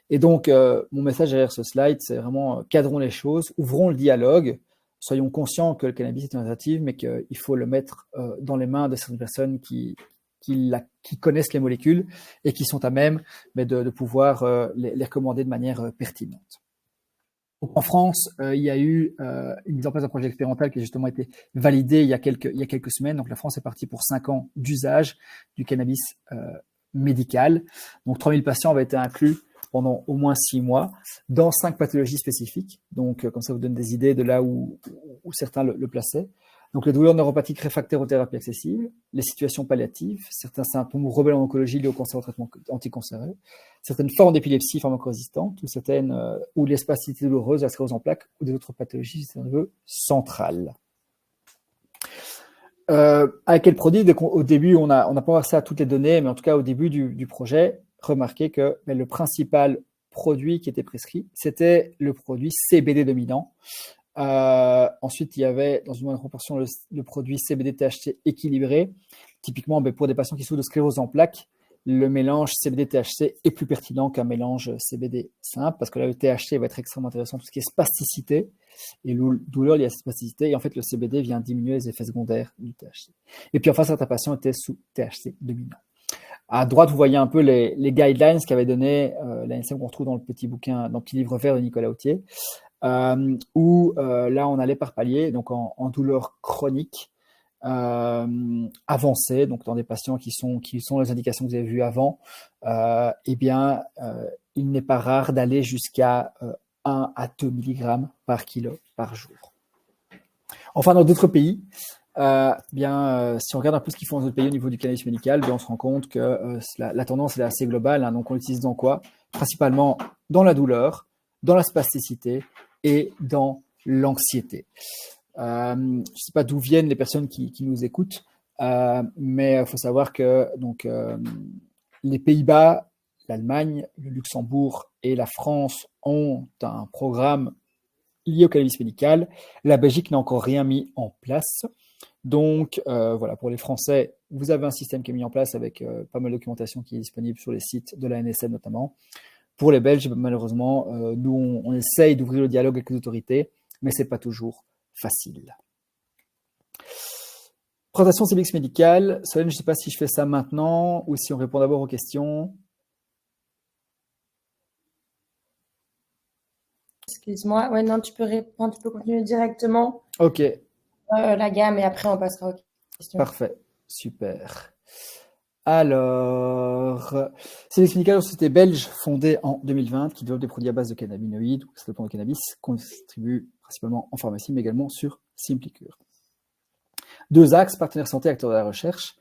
Et donc, mon message derrière ce slide, c'est vraiment cadrons les choses, ouvrons le dialogue, soyons conscients que le cannabis est une alternative, mais qu'il faut le mettre dans les mains de certaines personnes qui connaissent les molécules et qui sont à même de pouvoir les recommander de manière pertinente. En France, il y a eu une mise en place d'un projet expérimental qui a justement été validé il y a quelques semaines. Donc la France est partie pour 5 ans d'usage du cannabis médical. Donc 3000 patients avaient été inclus pendant au moins 6 mois dans 5 pathologies spécifiques. Donc comme ça vous donne des idées de là où certains le plaçaient. Donc les douleurs neuropathiques réfractaires aux thérapies accessibles, les situations palliatives, certains symptômes rebelles en oncologie liés au cancer au traitement anticancéreux, certaines formes d'épilepsie pharmacorésistantes ou les spasticité douloureuse, la sclérose en plaques ou des autres pathologies du système nerveux central. Avec quel produit? Au début, on n'a pas accès à toutes les données, mais en tout cas au début du projet, remarquez que le principal produit qui était prescrit, c'était le produit CBD dominant. Ensuite, il y avait dans une moindre proportion le produit CBD-THC équilibré. Typiquement, pour des patients qui souffrent de sclérose en plaques, le mélange CBD-THC est plus pertinent qu'un mélange CBD simple, parce que là, le THC va être extrêmement intéressant, tout ce qui est spasticité et douleur liée à cette spasticité. Et en fait, le CBD vient diminuer les effets secondaires du THC. Et puis enfin, certains patients étaient sous THC dominant. À droite, vous voyez un peu les guidelines qu'avait donné l'ANSM qu'on retrouve dans le petit bouquin, dans le petit livre vert de Nicolas Autier. Où là on allait par palier, donc en douleur chronique avancée, donc dans des patients qui sont les indications que vous avez vues avant, il n'est pas rare d'aller jusqu'à 1 à 2 mg par kilo par jour. Enfin, dans d'autres pays, si on regarde un peu ce qu'ils font dans d'autres pays au niveau du cannabis médical, on se rend compte que la tendance est assez globale, hein, donc on l'utilise dans quoi? Principalement dans la douleur, dans la spasticité et dans l'anxiété. Je ne sais pas d'où viennent les personnes qui nous écoutent, mais il faut savoir que les Pays-Bas, l'Allemagne, le Luxembourg et la France ont un programme lié au cannabis médical. La Belgique n'a encore rien mis en place. Donc voilà, pour les Français, vous avez un système qui est mis en place avec pas mal de documentation qui est disponible sur les sites de la NSM notamment. Pour les Belges, malheureusement, nous, on essaye d'ouvrir le dialogue avec les autorités, mais ce n'est pas toujours facile. Présentation CBX médicale. Solène, je ne sais pas si je fais ça maintenant ou si on répond d'abord aux questions. Excuse-moi. Ouais, non, tu peux répondre, tu peux continuer directement. Ok. La gamme et après on passera aux questions. Parfait. Super. Alors, CBX Medical, une société belge fondée en 2020 qui développe des produits à base de cannabinoïdes, c'est le plan de cannabis, qu'on distribue principalement en pharmacie, mais également sur Simplicure. 2 axes, partenaire santé, acteur de la recherche.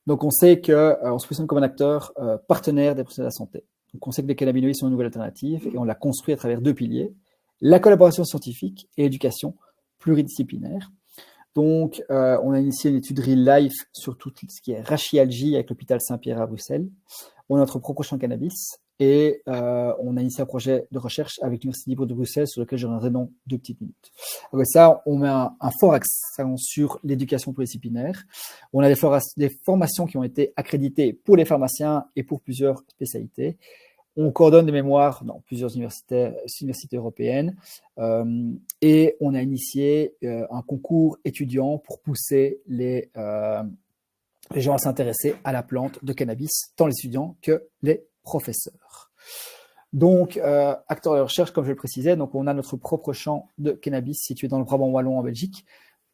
Donc, on sait qu'on se positionne comme un acteur partenaire des professionnels de la santé. Donc, on sait que les cannabinoïdes sont une nouvelle alternative et on l'a construit à travers 2 piliers, la collaboration scientifique et l'éducation pluridisciplinaire. Donc, on a initié une étude real life sur tout ce qui est rachialgie avec l'hôpital Saint-Pierre à Bruxelles. On a notre propre champ cannabis et on a initié un projet de recherche avec l'Université libre de Bruxelles sur lequel je reviendrai dans 2 petites minutes. Avec ça, on met un fort accent sur l'éducation pluridisciplinaire. On a des formations qui ont été accréditées pour les pharmaciens et pour plusieurs spécialités. On coordonne des mémoires dans plusieurs universités européennes et on a initié un concours étudiant pour pousser les gens à s'intéresser à la plante de cannabis, tant les étudiants que les professeurs. Donc, acteur de recherche, comme je le précisais, donc on a notre propre champ de cannabis situé dans le Brabant wallon en Belgique,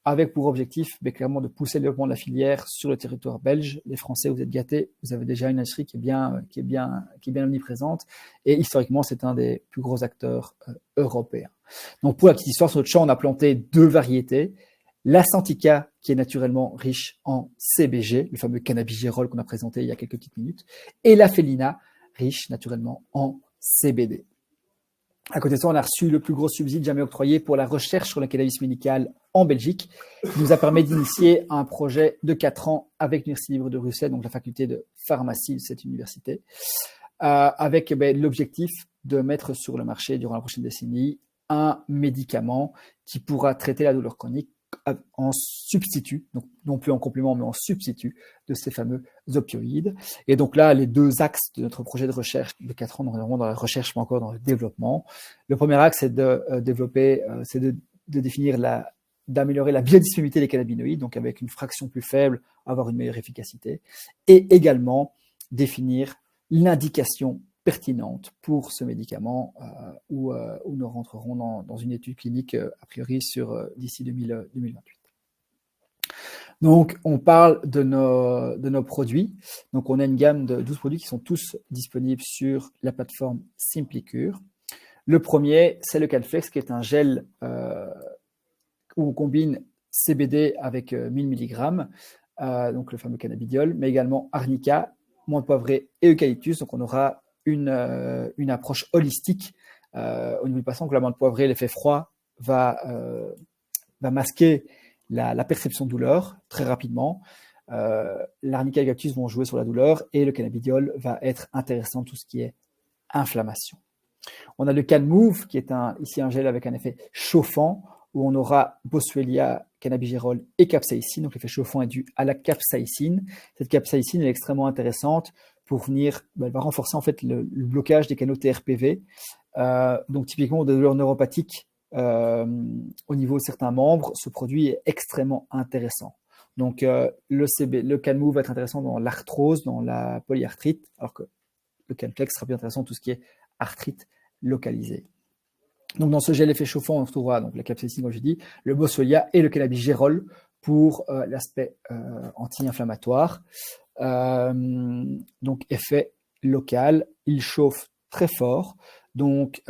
avec pour objectif clairement de pousser le développement de la filière sur le territoire belge. Les Français, vous êtes gâtés, vous avez déjà une industrie qui est bien omniprésente, et historiquement, c'est un des plus gros acteurs européens. Donc pour la petite histoire, sur notre champ, on a planté 2 variétés. La Santica, qui est naturellement riche en CBG, le fameux cannabigérol qu'on a présenté il y a quelques petites minutes, et la Félina, riche naturellement en CBD. À côté de ça, on a reçu le plus gros subside jamais octroyé pour la recherche sur le cannabis médical en Belgique, qui nous a permis d'initier un projet de 4 ans avec l'Université libre de Bruxelles, donc la faculté de pharmacie de cette université, avec l'objectif de mettre sur le marché durant la prochaine décennie un médicament qui pourra traiter la douleur chronique en substitut, donc non plus en complément, mais en substitut de ces fameux opioïdes. Et donc là, les deux axes de notre projet de recherche de 4 ans, nous sommes dans la recherche, mais encore dans le développement. Le premier axe, c'est de développer, c'est de définir d'améliorer la biodisponibilité des cannabinoïdes, donc avec une fraction plus faible, avoir une meilleure efficacité, et également définir l'indication pertinente pour ce médicament où nous rentrerons dans une étude clinique a priori d'ici 2028. Donc, on parle de nos produits. Donc, on a une gamme de 12 produits qui sont tous disponibles sur la plateforme SimpliCure. Le premier, c'est le Canflex, qui est un gel où on combine CBD avec 1000 mg, donc le fameux cannabidiol, mais également arnica, menthe poivrée et eucalyptus. Donc, on aura une approche holistique au niveau du patient. Donc, la menthe poivrée, l'effet froid va masquer la perception de douleur très rapidement. L'arnica et l'eucalyptus vont jouer sur la douleur et le cannabidiol va être intéressant tout ce qui est inflammation. On a le CanMove qui est ici un gel avec un effet chauffant où on aura Boswellia, cannabigérol et capsaïcine. Donc l'effet chauffant est dû à la capsaïcine. Cette capsaïcine est extrêmement intéressante pour venir, elle va renforcer en fait le blocage des canaux TRPV. Donc typiquement de douleurs neuropathiques au niveau de certains membres, ce produit est extrêmement intéressant. Donc le CanMove va être intéressant dans l'arthrose, dans la polyarthrite, alors que le Canflex sera plus intéressant dans tout ce qui est arthrite localisée. Donc dans ce gel effet chauffant, on retrouvera donc la capsaïcine, comme je dis, le Boswellia et le cannabigérol pour l'aspect anti-inflammatoire. Donc effet local, il chauffe très fort. Donc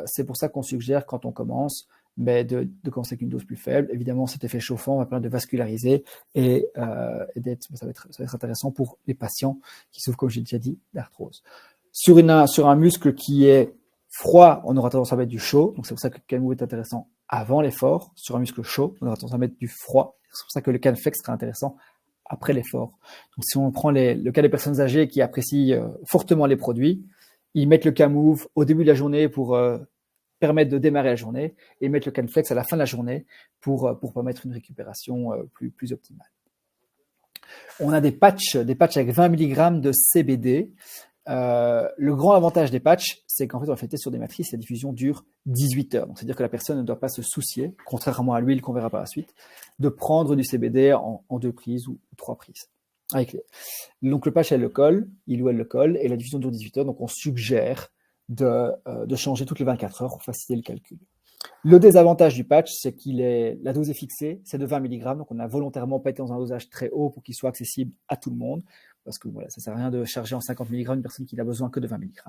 c'est pour ça qu'on suggère quand on commence de commencer avec une dose plus faible. Évidemment, cet effet chauffant va permettre de vasculariser et ça va être intéressant pour les patients qui souffrent, comme j'ai déjà dit, d'arthrose. Sur un muscle qui est froid, on aura tendance à mettre du chaud. Donc c'est pour ça que le CanMove est intéressant avant l'effort. Sur un muscle chaud, on aura tendance à mettre du froid. C'est pour ça que le Canflex sera intéressant après l'effort. Donc si on prend le cas des personnes âgées qui apprécient fortement les produits, ils mettent le CanMove au début de la journée pour permettre de démarrer la journée et ils mettent le Canflex à la fin de la journée pour permettre une récupération plus optimale. On a des patchs avec 20 mg de CBD. Le grand avantage des patchs, c'est qu'en fait, on va faire sur des matrices, la diffusion dure 18 heures. Donc, c'est-à-dire que la personne ne doit pas se soucier, contrairement à l'huile qu'on verra par la suite, de prendre du CBD en 2 prises ou 3 prises. Donc, le patch, il le colle, et la diffusion dure 18 heures. Donc, on suggère de changer toutes les 24 heures pour faciliter le calcul. Le désavantage du patch, c'est la dose est fixée, c'est de 20 mg. Donc, on a volontairement pas été dans un dosage très haut pour qu'il soit accessible à tout le monde. Parce que voilà, ça sert à rien de charger en 50 mg une personne qui n'a besoin que de 20 mg.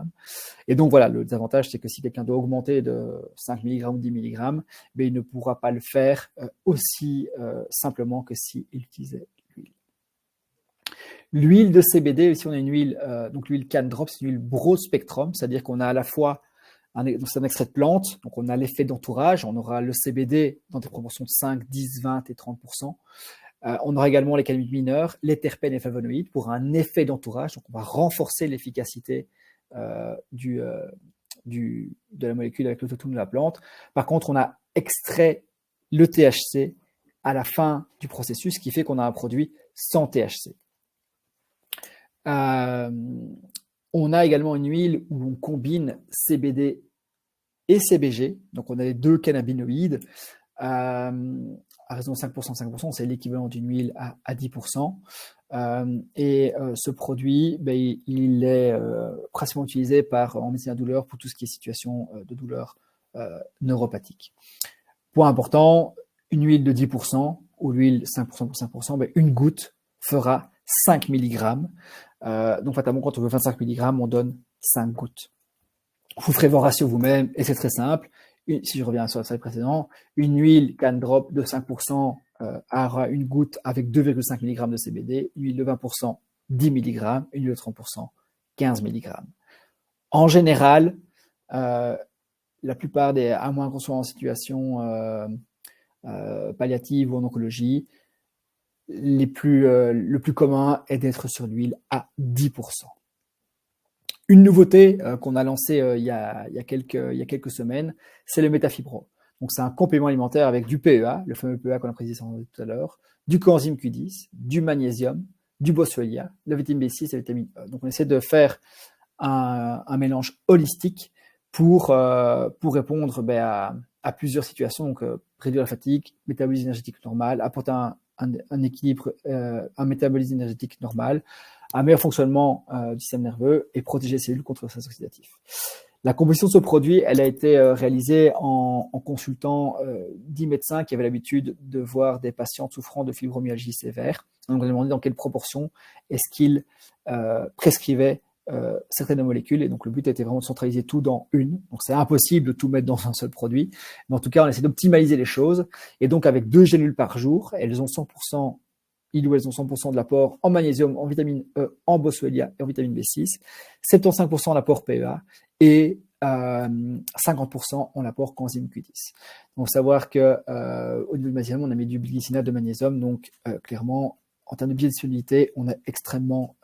Et donc voilà, le désavantage, c'est que si quelqu'un doit augmenter de 5 mg ou 10 mg, il ne pourra pas le faire aussi simplement que s'il utilisait l'huile. L'huile de CBD, ici on a une huile, donc l'huile CanDrop, c'est une huile broad spectrum, c'est-à-dire qu'on a à la fois c'est un extrait de plante, donc on a l'effet d'entourage, on aura le CBD dans des proportions de 5, 10, 20 et 30%. On aura également les cannabinoïdes mineurs, les terpènes et flavonoïdes pour un effet d'entourage. Donc, on va renforcer l'efficacité de la molécule avec l'autotune de la plante. Par contre, on a extrait le THC à la fin du processus, ce qui fait qu'on a un produit sans THC. On a également une huile où on combine CBD et CBG. Donc, on a les deux cannabinoïdes. À raison de 5%, c'est l'équivalent d'une huile à 10%. Ce produit, il est principalement utilisé en médecine à douleur pour tout ce qui est situation de douleur neuropathique. Point important, une huile de 10% ou l'huile 5% pour 5%, une goutte fera 5 mg. Donc fatalement, quand on veut 25 mg, on donne 5 gouttes. Vous ferez vos ratios vous-même et c'est très simple. Si je reviens sur le slide précédent, une huile CanDrop de 5% aura une goutte avec 2,5 mg de CBD, une huile de 20%, 10 mg, une huile de 30%, 15 mg. En général, la plupart à moins qu'on soit en situation palliative ou en oncologie, le plus commun est d'être sur l'huile à 10%. Une nouveauté qu'on a lancée il y a quelques semaines, c'est le Métafibro. Donc, c'est un complément alimentaire avec du PEA, le fameux PEA qu'on a précisé tout à l'heure, du coenzyme Q10, du magnésium, du boswellia, la vitamine B6 et la vitamine E. Donc, on essaie de faire un mélange holistique pour répondre à plusieurs situations. Donc, réduire la fatigue, métabolisme énergétique normal, apporter un équilibre, un métabolisme énergétique normal, un meilleur fonctionnement du système nerveux et protéger les cellules contre le stress oxydatif. La composition de ce produit, elle a été réalisée en consultant 10 médecins qui avaient l'habitude de voir des patients souffrant de fibromyalgie sévère. On leur a demandé dans quelle proportion est-ce qu'ils prescrivaient certaines molécules. Et donc, le but était vraiment de centraliser tout dans une. Donc, c'est impossible de tout mettre dans un seul produit. Mais en tout cas, on essaie d'optimaliser les choses. Et donc, avec 2 gélules par jour, elles ont 100%, elles ont 100% de l'apport en magnésium, en vitamine E, en boswellia et en vitamine B6, 75% en apport PEA et 50% en apport coenzyme Q10. Donc, savoir que au niveau du magnésium, on a mis du glycinate de magnésium. Donc, clairement, en termes de biodisponibilité, on est extrêmement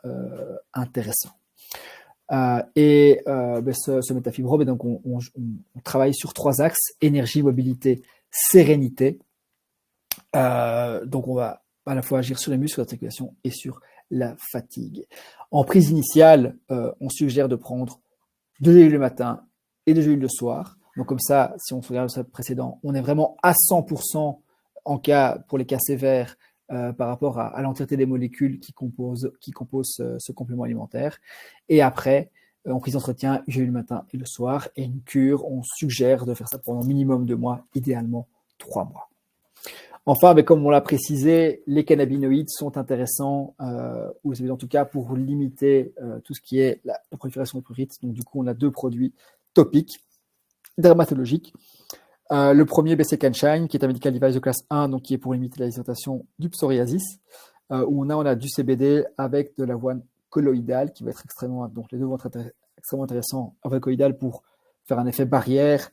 intéressant. Ce Métafibro, donc on travaille sur 3 axes: énergie, mobilité, sérénité. Donc, on va à la fois agir sur les muscles, sur l'articulation et sur la fatigue. En prise initiale, on suggère de prendre 2 gélules le matin et 2 gélules le soir. Donc, comme ça, si on se regarde le précédent, on est vraiment à 100% pour les cas sévères par rapport à l'entièreté des molécules qui composent ce complément alimentaire. Et après, en prise d'entretien, gélule le matin et le soir. Et une cure, on suggère de faire ça pendant minimum 2 mois, idéalement 3 mois. Enfin, comme on l'a précisé, les cannabinoïdes sont intéressants, ou en tout cas pour limiter tout ce qui est la prolifération des prurites. Donc, du coup, on a 2 produits topiques, dermatologiques. Le premier, c'est CanShine, qui est un medical device de classe 1, donc qui est pour limiter la désidratation du psoriasis, où on a du CBD avec de l'avoine colloïdale, qui va être donc les deux vont être extrêmement intéressants, avoine colloïdale pour faire un effet barrière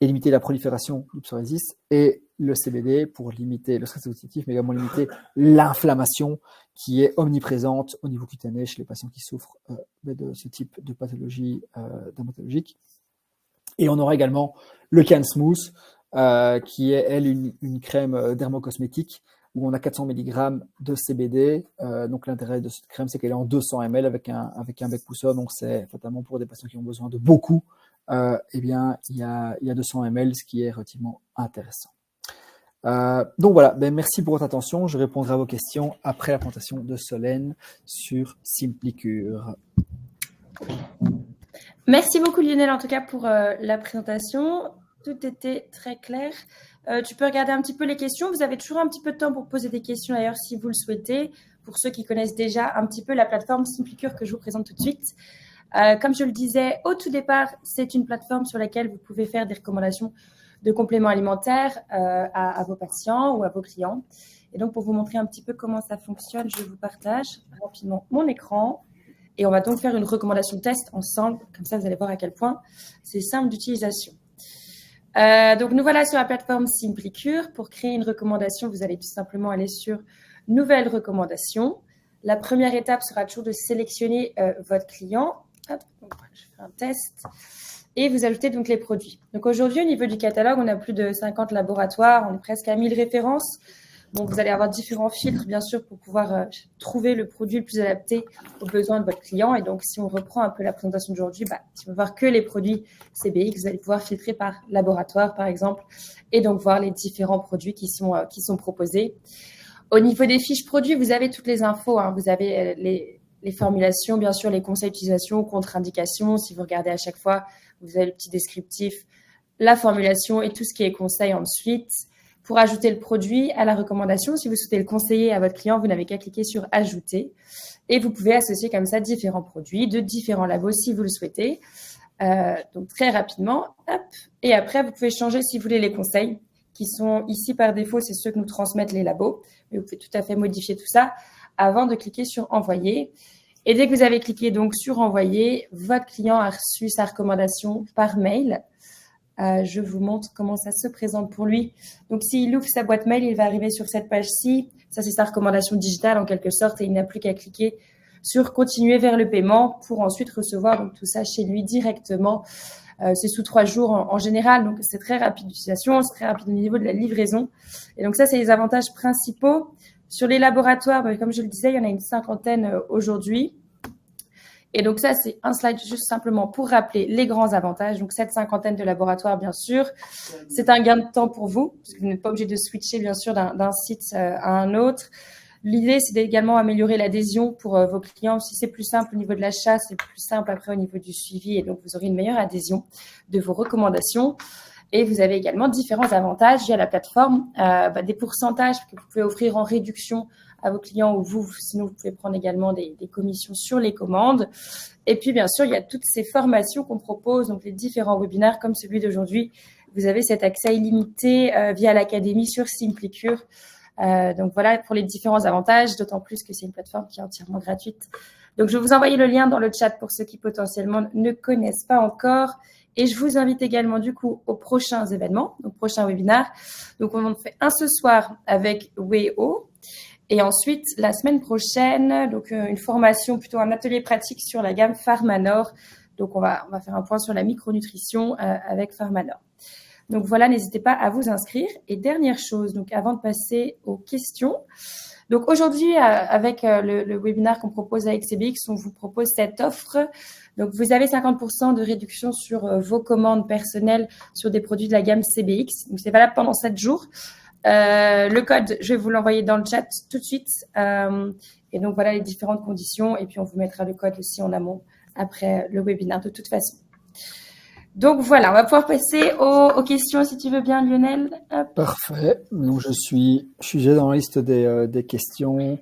et limiter la prolifération du psoriasis, et le CBD pour limiter le stress oxydatif, mais également limiter l'inflammation qui est omniprésente au niveau cutané chez les patients qui souffrent de ce type de pathologie dermatologique. Et on aura également le Can Smooth, qui est, elle, une crème dermocosmétique où on a 400 mg de CBD. Donc, l'intérêt de cette crème, c'est qu'elle est en 200 ml avec un bec pousseur. Donc, c'est fatalement pour des patients qui ont besoin de beaucoup. Il y a 200 ml, ce qui est relativement intéressant. Donc voilà, merci pour votre attention. Je répondrai à vos questions après la présentation de Solène sur SimpliCure. Merci beaucoup Lionel en tout cas pour la présentation. Tout était très clair. Tu peux regarder un petit peu les questions. Vous avez toujours un petit peu de temps pour poser des questions d'ailleurs si vous le souhaitez. Pour ceux qui connaissent déjà un petit peu la plateforme SimpliCure que je vous présente tout de suite. Comme je le disais au tout départ, c'est une plateforme sur laquelle vous pouvez faire des recommandations de compléments alimentaires à vos patients ou à vos clients. Et donc, pour vous montrer un petit peu comment ça fonctionne, je vous partage rapidement mon écran. Et on va donc faire une recommandation test ensemble. Comme ça, vous allez voir à quel point c'est simple d'utilisation. Donc, nous voilà sur la plateforme SimpliCure. Pour créer une recommandation, vous allez tout simplement aller sur « Nouvelles recommandations ». La première étape sera toujours de sélectionner votre client. Hop, donc, je fais un test. Et vous ajoutez donc les produits. Donc aujourd'hui, au niveau du catalogue, on a plus de 50 laboratoires, on est presque à 1000 références. Donc vous allez avoir différents filtres, bien sûr, pour pouvoir trouver le produit le plus adapté aux besoins de votre client. Et donc, si on reprend un peu la présentation d'aujourd'hui, si on veut voir que les produits CBX, vous allez pouvoir filtrer par laboratoire, par exemple, et donc voir les différents produits qui sont proposés. Au niveau des fiches produits, vous avez toutes les infos. Vous avez les formulations, bien sûr, les conseils d'utilisation, contre-indications. Si vous regardez à chaque fois, vous avez le petit descriptif, la formulation et tout ce qui est conseil ensuite. Pour ajouter le produit à la recommandation, si vous souhaitez le conseiller à votre client, vous n'avez qu'à cliquer sur « Ajouter ». Et vous pouvez associer comme ça différents produits de différents labos si vous le souhaitez. Donc, très rapidement. Hop. Et après, vous pouvez changer si vous voulez les conseils qui sont ici par défaut. C'est ceux que nous transmettent les labos. Mais vous pouvez tout à fait modifier tout ça avant de cliquer sur « Envoyer ». Et dès que vous avez cliqué donc sur « Envoyer », votre client a reçu sa recommandation par mail. Je vous montre comment ça se présente pour lui. Donc, s'il ouvre sa boîte mail, il va arriver sur cette page-ci. Ça, c'est sa recommandation digitale en quelque sorte et il n'a plus qu'à cliquer sur continuer vers le paiement pour ensuite recevoir donc, tout ça chez lui directement. C'est sous 3 jours en général, donc c'est très rapide d'utilisation, c'est très rapide au niveau de la livraison. Et donc ça, c'est les avantages principaux. Sur les laboratoires, comme je le disais, il y en a une 50aine aujourd'hui. Et donc ça, c'est un slide juste simplement pour rappeler les grands avantages. Donc cette 50aine de laboratoires, bien sûr, c'est un gain de temps pour vous, parce que vous n'êtes pas obligé de switcher, bien sûr, d'un site à un autre. L'idée, c'est également améliorer l'adhésion pour vos clients. Si c'est plus simple au niveau de l'achat, c'est plus simple après au niveau du suivi. Et donc, vous aurez une meilleure adhésion de vos recommandations. Et vous avez également différents avantages via la plateforme, des pourcentages que vous pouvez offrir en réduction à vos clients ou vous, sinon vous pouvez prendre également des commissions sur les commandes. Et puis, bien sûr, il y a toutes ces formations qu'on propose, donc les différents webinaires comme celui d'aujourd'hui. Vous avez cet accès illimité via l'académie sur Simplicure. Donc voilà pour les différents avantages, d'autant plus que c'est une plateforme qui est entièrement gratuite. Donc je vais vous envoyer le lien dans le chat pour ceux qui potentiellement ne connaissent pas encore. Et je vous invite également du coup aux prochains événements, donc prochains webinaires. Donc on en fait un ce soir avec Weo. Et ensuite, la semaine prochaine, donc une formation, plutôt un atelier pratique sur la gamme Pharmanor. Donc on va faire un point sur la micronutrition avec Pharmanor. Donc voilà, n'hésitez pas à vous inscrire. Et dernière chose, donc avant de passer aux questions. Donc aujourd'hui, avec le webinaire qu'on propose avec CBX, on vous propose cette offre. Donc vous avez 50% de réduction sur vos commandes personnelles sur des produits de la gamme CBX. Donc c'est valable pendant 7 jours. Le code, je vais vous l'envoyer dans le chat tout de suite. Et donc voilà les différentes conditions. Et puis on vous mettra le code aussi en amont après le webinaire de toute façon. Donc voilà, on va pouvoir passer aux questions si tu veux bien, Lionel. Hop. Parfait. Donc je suis déjà dans la liste des questions.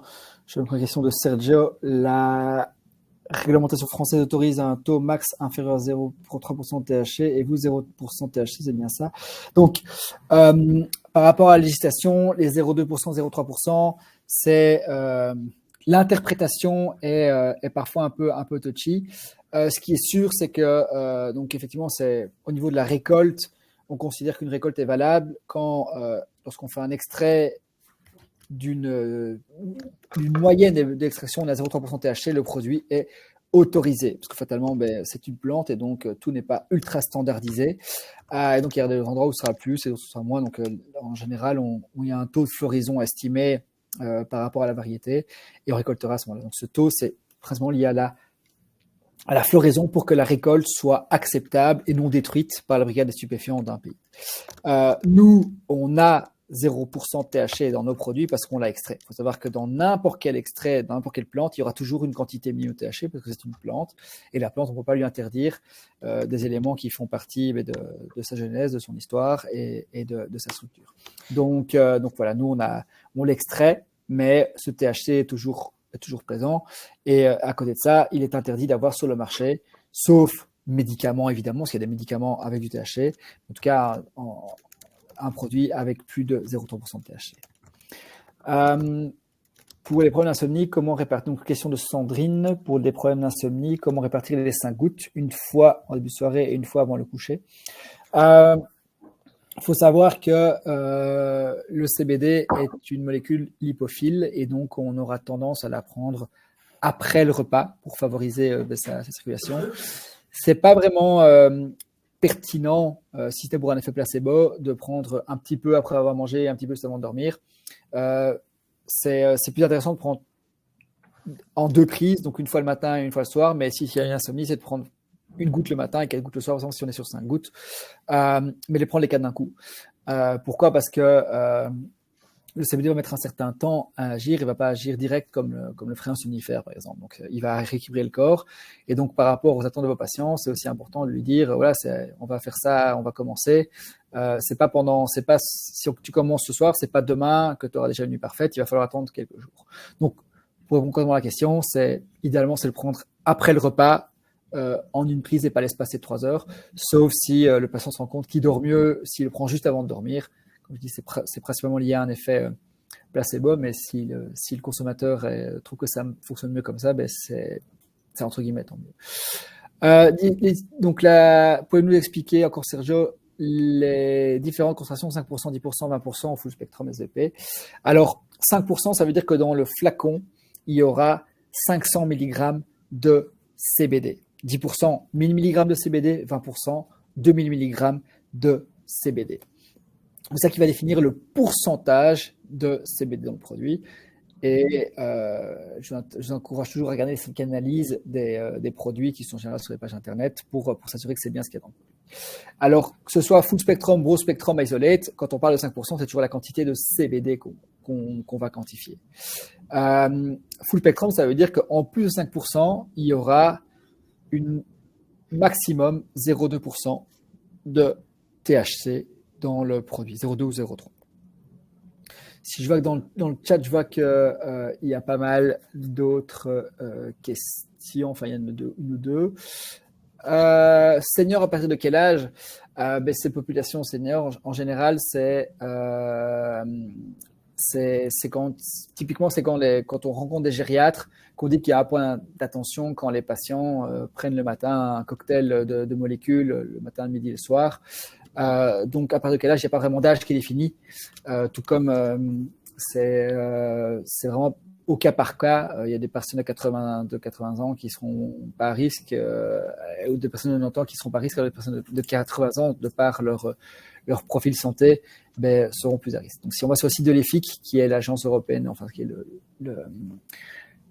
Je vais me prendre une question de Sergio. La réglementation française autorise un taux max inférieur à 0,3% de THC et vous 0% de THC, c'est bien ça. Donc par rapport à la législation, les 0,2%, 0,3%, c'est l'interprétation est parfois un peu touchy. Ce qui est sûr, c'est que donc effectivement, c'est au niveau de la récolte, on considère qu'une récolte est valable quand lorsqu'on fait un extrait d'une moyenne d'extraction de 0,3% THC, le produit est autorisé, parce que fatalement, c'est une plante et donc tout n'est pas ultra standardisé. Et donc il y a des endroits où ce sera plus et où ce sera moins. Donc en général, il y a un taux de floraison estimé par rapport à la variété et on récoltera à ce moment-là. Donc ce taux, c'est principalement lié à la floraison pour que la récolte soit acceptable et non détruite par la brigade des stupéfiants d'un pays. Nous, on a 0% de THC dans nos produits parce qu'on l'a extrait. Il faut savoir que dans n'importe quel extrait, dans n'importe quelle plante, il y aura toujours une quantité minimum de THC parce que c'est une plante. Et la plante, on ne peut pas lui interdire des éléments qui font partie de sa genèse, de son histoire et de sa structure. Donc voilà, nous, on l'extrait, mais ce THC est toujours présent. Et à côté de ça, il est interdit d'avoir sur le marché, sauf médicaments, évidemment, parce qu'il y a des médicaments avec du THC. En tout cas, un produit avec plus de 0,3% de THC. Pour les problèmes d'insomnie, comment répartir? Donc, question de Sandrine. Pour les problèmes d'insomnie, comment répartir les 5 gouttes, une fois en début de soirée et une fois avant le coucher? Il faut savoir que le CBD est une molécule lipophile et donc on aura tendance à la prendre après le repas pour favoriser sa circulation. C'est pas vraiment pertinent, si c'était pour un effet placebo, de prendre un petit peu après avoir mangé et un petit peu juste avant de dormir. C'est plus intéressant de prendre en 2 prises, donc une fois le matin et une fois le soir, mais s'il y a une insomnie, c'est de prendre une goutte le matin et 4 gouttes le soir, par exemple, si on est sur 5 gouttes, mais les prendre les 4 d'un coup. Pourquoi? Parce que le CBD va mettre un certain temps à agir, il ne va pas agir direct comme le ferait un somnifère, par exemple. Donc, il va rééquilibrer le corps. Et donc, par rapport aux attentes de vos patients, c'est aussi important de lui dire, voilà, on va faire ça, on va commencer. Si tu commences ce soir, c'est pas demain que tu auras déjà une nuit parfaite, il va falloir attendre quelques jours. Donc, pour répondre à la question, idéalement, c'est le prendre après le repas, en une prise et pas l'espacer de 3 heures, sauf si le patient se rend compte qu'il dort mieux s'il le prend juste avant de dormir. Comme je dis, c'est principalement lié à un effet placebo, mais si le consommateur trouve que ça fonctionne mieux comme ça, c'est entre guillemets tant mieux. Donc là, pouvez-vous nous expliquer encore, Sergio, les différentes concentrations, 5%, 10%, 20% au full spectrum SVP. Alors, 5%, ça veut dire que dans le flacon, il y aura 500 mg de CBD. 10%, 1000 mg de CBD, 20%, 2000 mg de CBD. C'est ça qui va définir le pourcentage de CBD dans le produit. Et je vous encourage toujours à regarder les analyses des produits qui sont généralement sur les pages internet pour s'assurer que c'est bien ce qu'il y a dans le produit. Alors, que ce soit full spectrum, broad spectrum, isolate, quand on parle de 5%, c'est toujours la quantité de CBD qu'on va quantifier. Full spectrum, ça veut dire qu'en plus de 5%, il y aura une maximum 0,2% de THC dans le produit, 0,2 ou 0,3. Si je vois que dans le chat, je vois qu'il y a pas mal d'autres questions. Enfin, il y en a une ou deux. Senior à partir de quel âge? Ces populations seniors, en général, c'est quand, typiquement, c'est quand on rencontre des gériatres qu'on dit qu'il y a un point d'attention quand les patients prennent le matin un cocktail de molécules, le matin, le midi et le soir. Donc, à partir de quel âge, il n'y a pas vraiment d'âge qui est défini, tout comme c'est vraiment au cas par cas. Il y a des personnes de 80 ans qui ne seront pas à risque, ou des personnes de 90 ans qui ne seront pas à risque, alors des personnes de 80 ans, de par leur profil santé, seront plus à risque. Donc, si on va sur le site de l'EFIC, qui est l'agence européenne, enfin, qui est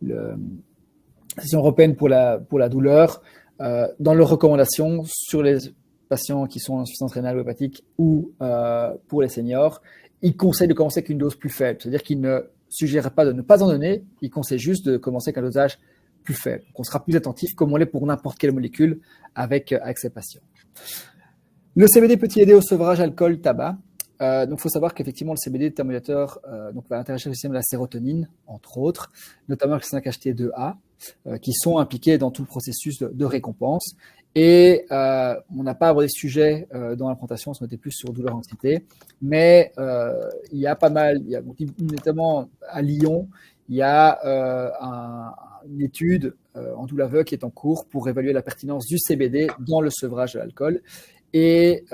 l'Association européenne pour la douleur, dans leurs recommandations sur les patients qui sont en insuffisance rénale ou hépatique ou pour les seniors, ils conseillent de commencer avec une dose plus faible. C'est-à-dire qu'ils ne suggèrent pas de ne pas en donner, ils conseillent juste de commencer avec un dosage plus faible. Donc, on sera plus attentif, comme on l'est pour n'importe quelle molécule avec ces patients. Le CBD peut-il aider au sevrage alcool, tabac? Donc, il faut savoir qu'effectivement, le CBD est un modulateur va interagir au système de la sérotonine, entre autres, notamment avec les 5-HT2A, qui sont impliqués dans tout le processus de récompense. Et on n'a pas abordé ce sujet dans l'implantation, on se mettait plus sur douleur-anxiété, mais il y a pas mal, notamment à Lyon, il y a une étude en douleur aveugle qui est en cours pour évaluer la pertinence du CBD dans le sevrage de l'alcool. Et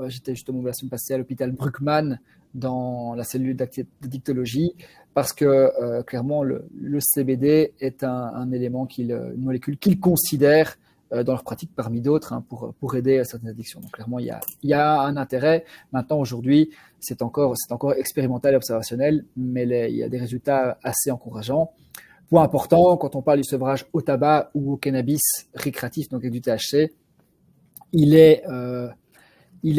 j'étais justement la semaine passée à l'hôpital Bruckmann dans la cellule d'addictologie parce que clairement le CBD est un élément, une molécule qu'ils considèrent dans leur pratique parmi d'autres pour aider à certaines addictions. Donc clairement il y a un intérêt. Maintenant aujourd'hui c'est encore expérimental et observationnel, mais il y a des résultats assez encourageants. Point important quand on parle du sevrage au tabac ou au cannabis récréatif, donc avec du THC, il est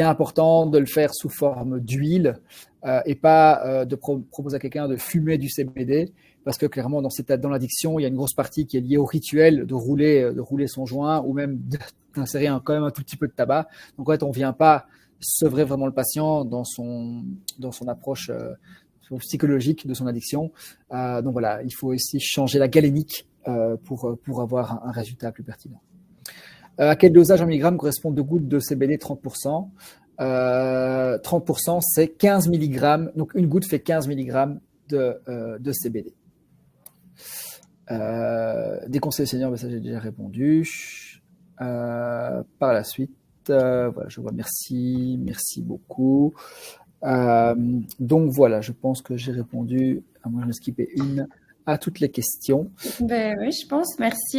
important de le faire sous forme d'huile et pas de proposer à quelqu'un de fumer du CBD, parce que clairement dans l'addiction, il y a une grosse partie qui est liée au rituel de rouler son joint ou même d'insérer quand même un tout petit peu de tabac. Donc en fait, on ne vient pas sevrer vraiment le patient dans son approche psychologique de son addiction. Donc voilà, il faut aussi changer la galénique pour avoir un résultat plus pertinent. À quel dosage en milligrammes correspondent 2 gouttes de CBD 30%? 30%, c'est 15 mg. Donc, une goutte fait 15 mg de CBD. Des conseils seniors, ça j'ai déjà répondu. Par la suite, voilà, je vois, merci beaucoup. Donc voilà, je pense que j'ai répondu, à moins de me skipper une, à toutes les questions. Oui, je pense. Merci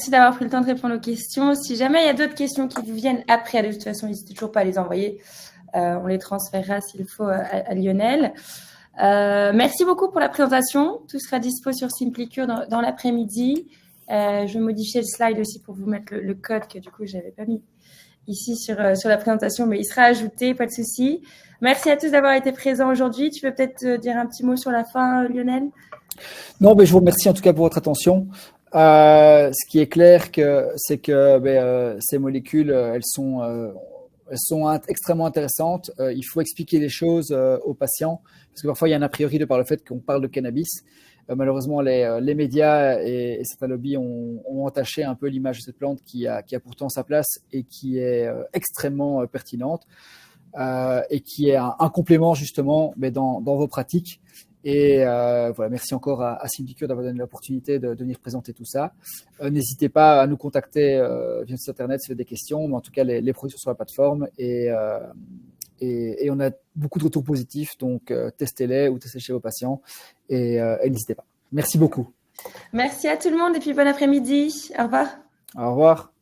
d'avoir pris le temps de répondre aux questions. Si jamais il y a d'autres questions qui vous viennent après, de toute façon, n'hésitez toujours pas à les envoyer. On les transférera s'il faut à Lionel. Merci beaucoup pour la présentation. Tout sera dispo sur SimpliCure dans l'après-midi. Je vais modifier le slide aussi pour vous mettre le code que du coup je n'avais pas mis ici sur la présentation, mais il sera ajouté, pas de souci. Merci à tous d'avoir été présents aujourd'hui. Tu veux peut-être dire un petit mot sur la fin, Lionel? Non, mais je vous remercie en tout cas pour votre attention. Ce qui est clair, c'est que ces molécules, elles sont extrêmement intéressantes. Il faut expliquer les choses aux patients, parce que parfois il y a un a priori de par le fait qu'on parle de cannabis. Malheureusement, les médias et certains lobbies ont entaché un peu l'image de cette plante qui a pourtant sa place et qui est extrêmement pertinente et qui est un complément justement dans vos pratiques. Et voilà, merci encore à Symbicure d'avoir donné l'opportunité de venir présenter tout ça. N'hésitez pas à nous contacter via notre site internet si vous avez des questions, mais en tout cas, les produits sont sur la plateforme et on a beaucoup de retours positifs, donc testez-les ou testez chez vos patients et n'hésitez pas. Merci beaucoup. Merci à tout le monde et puis bon après-midi. Au revoir. Au revoir.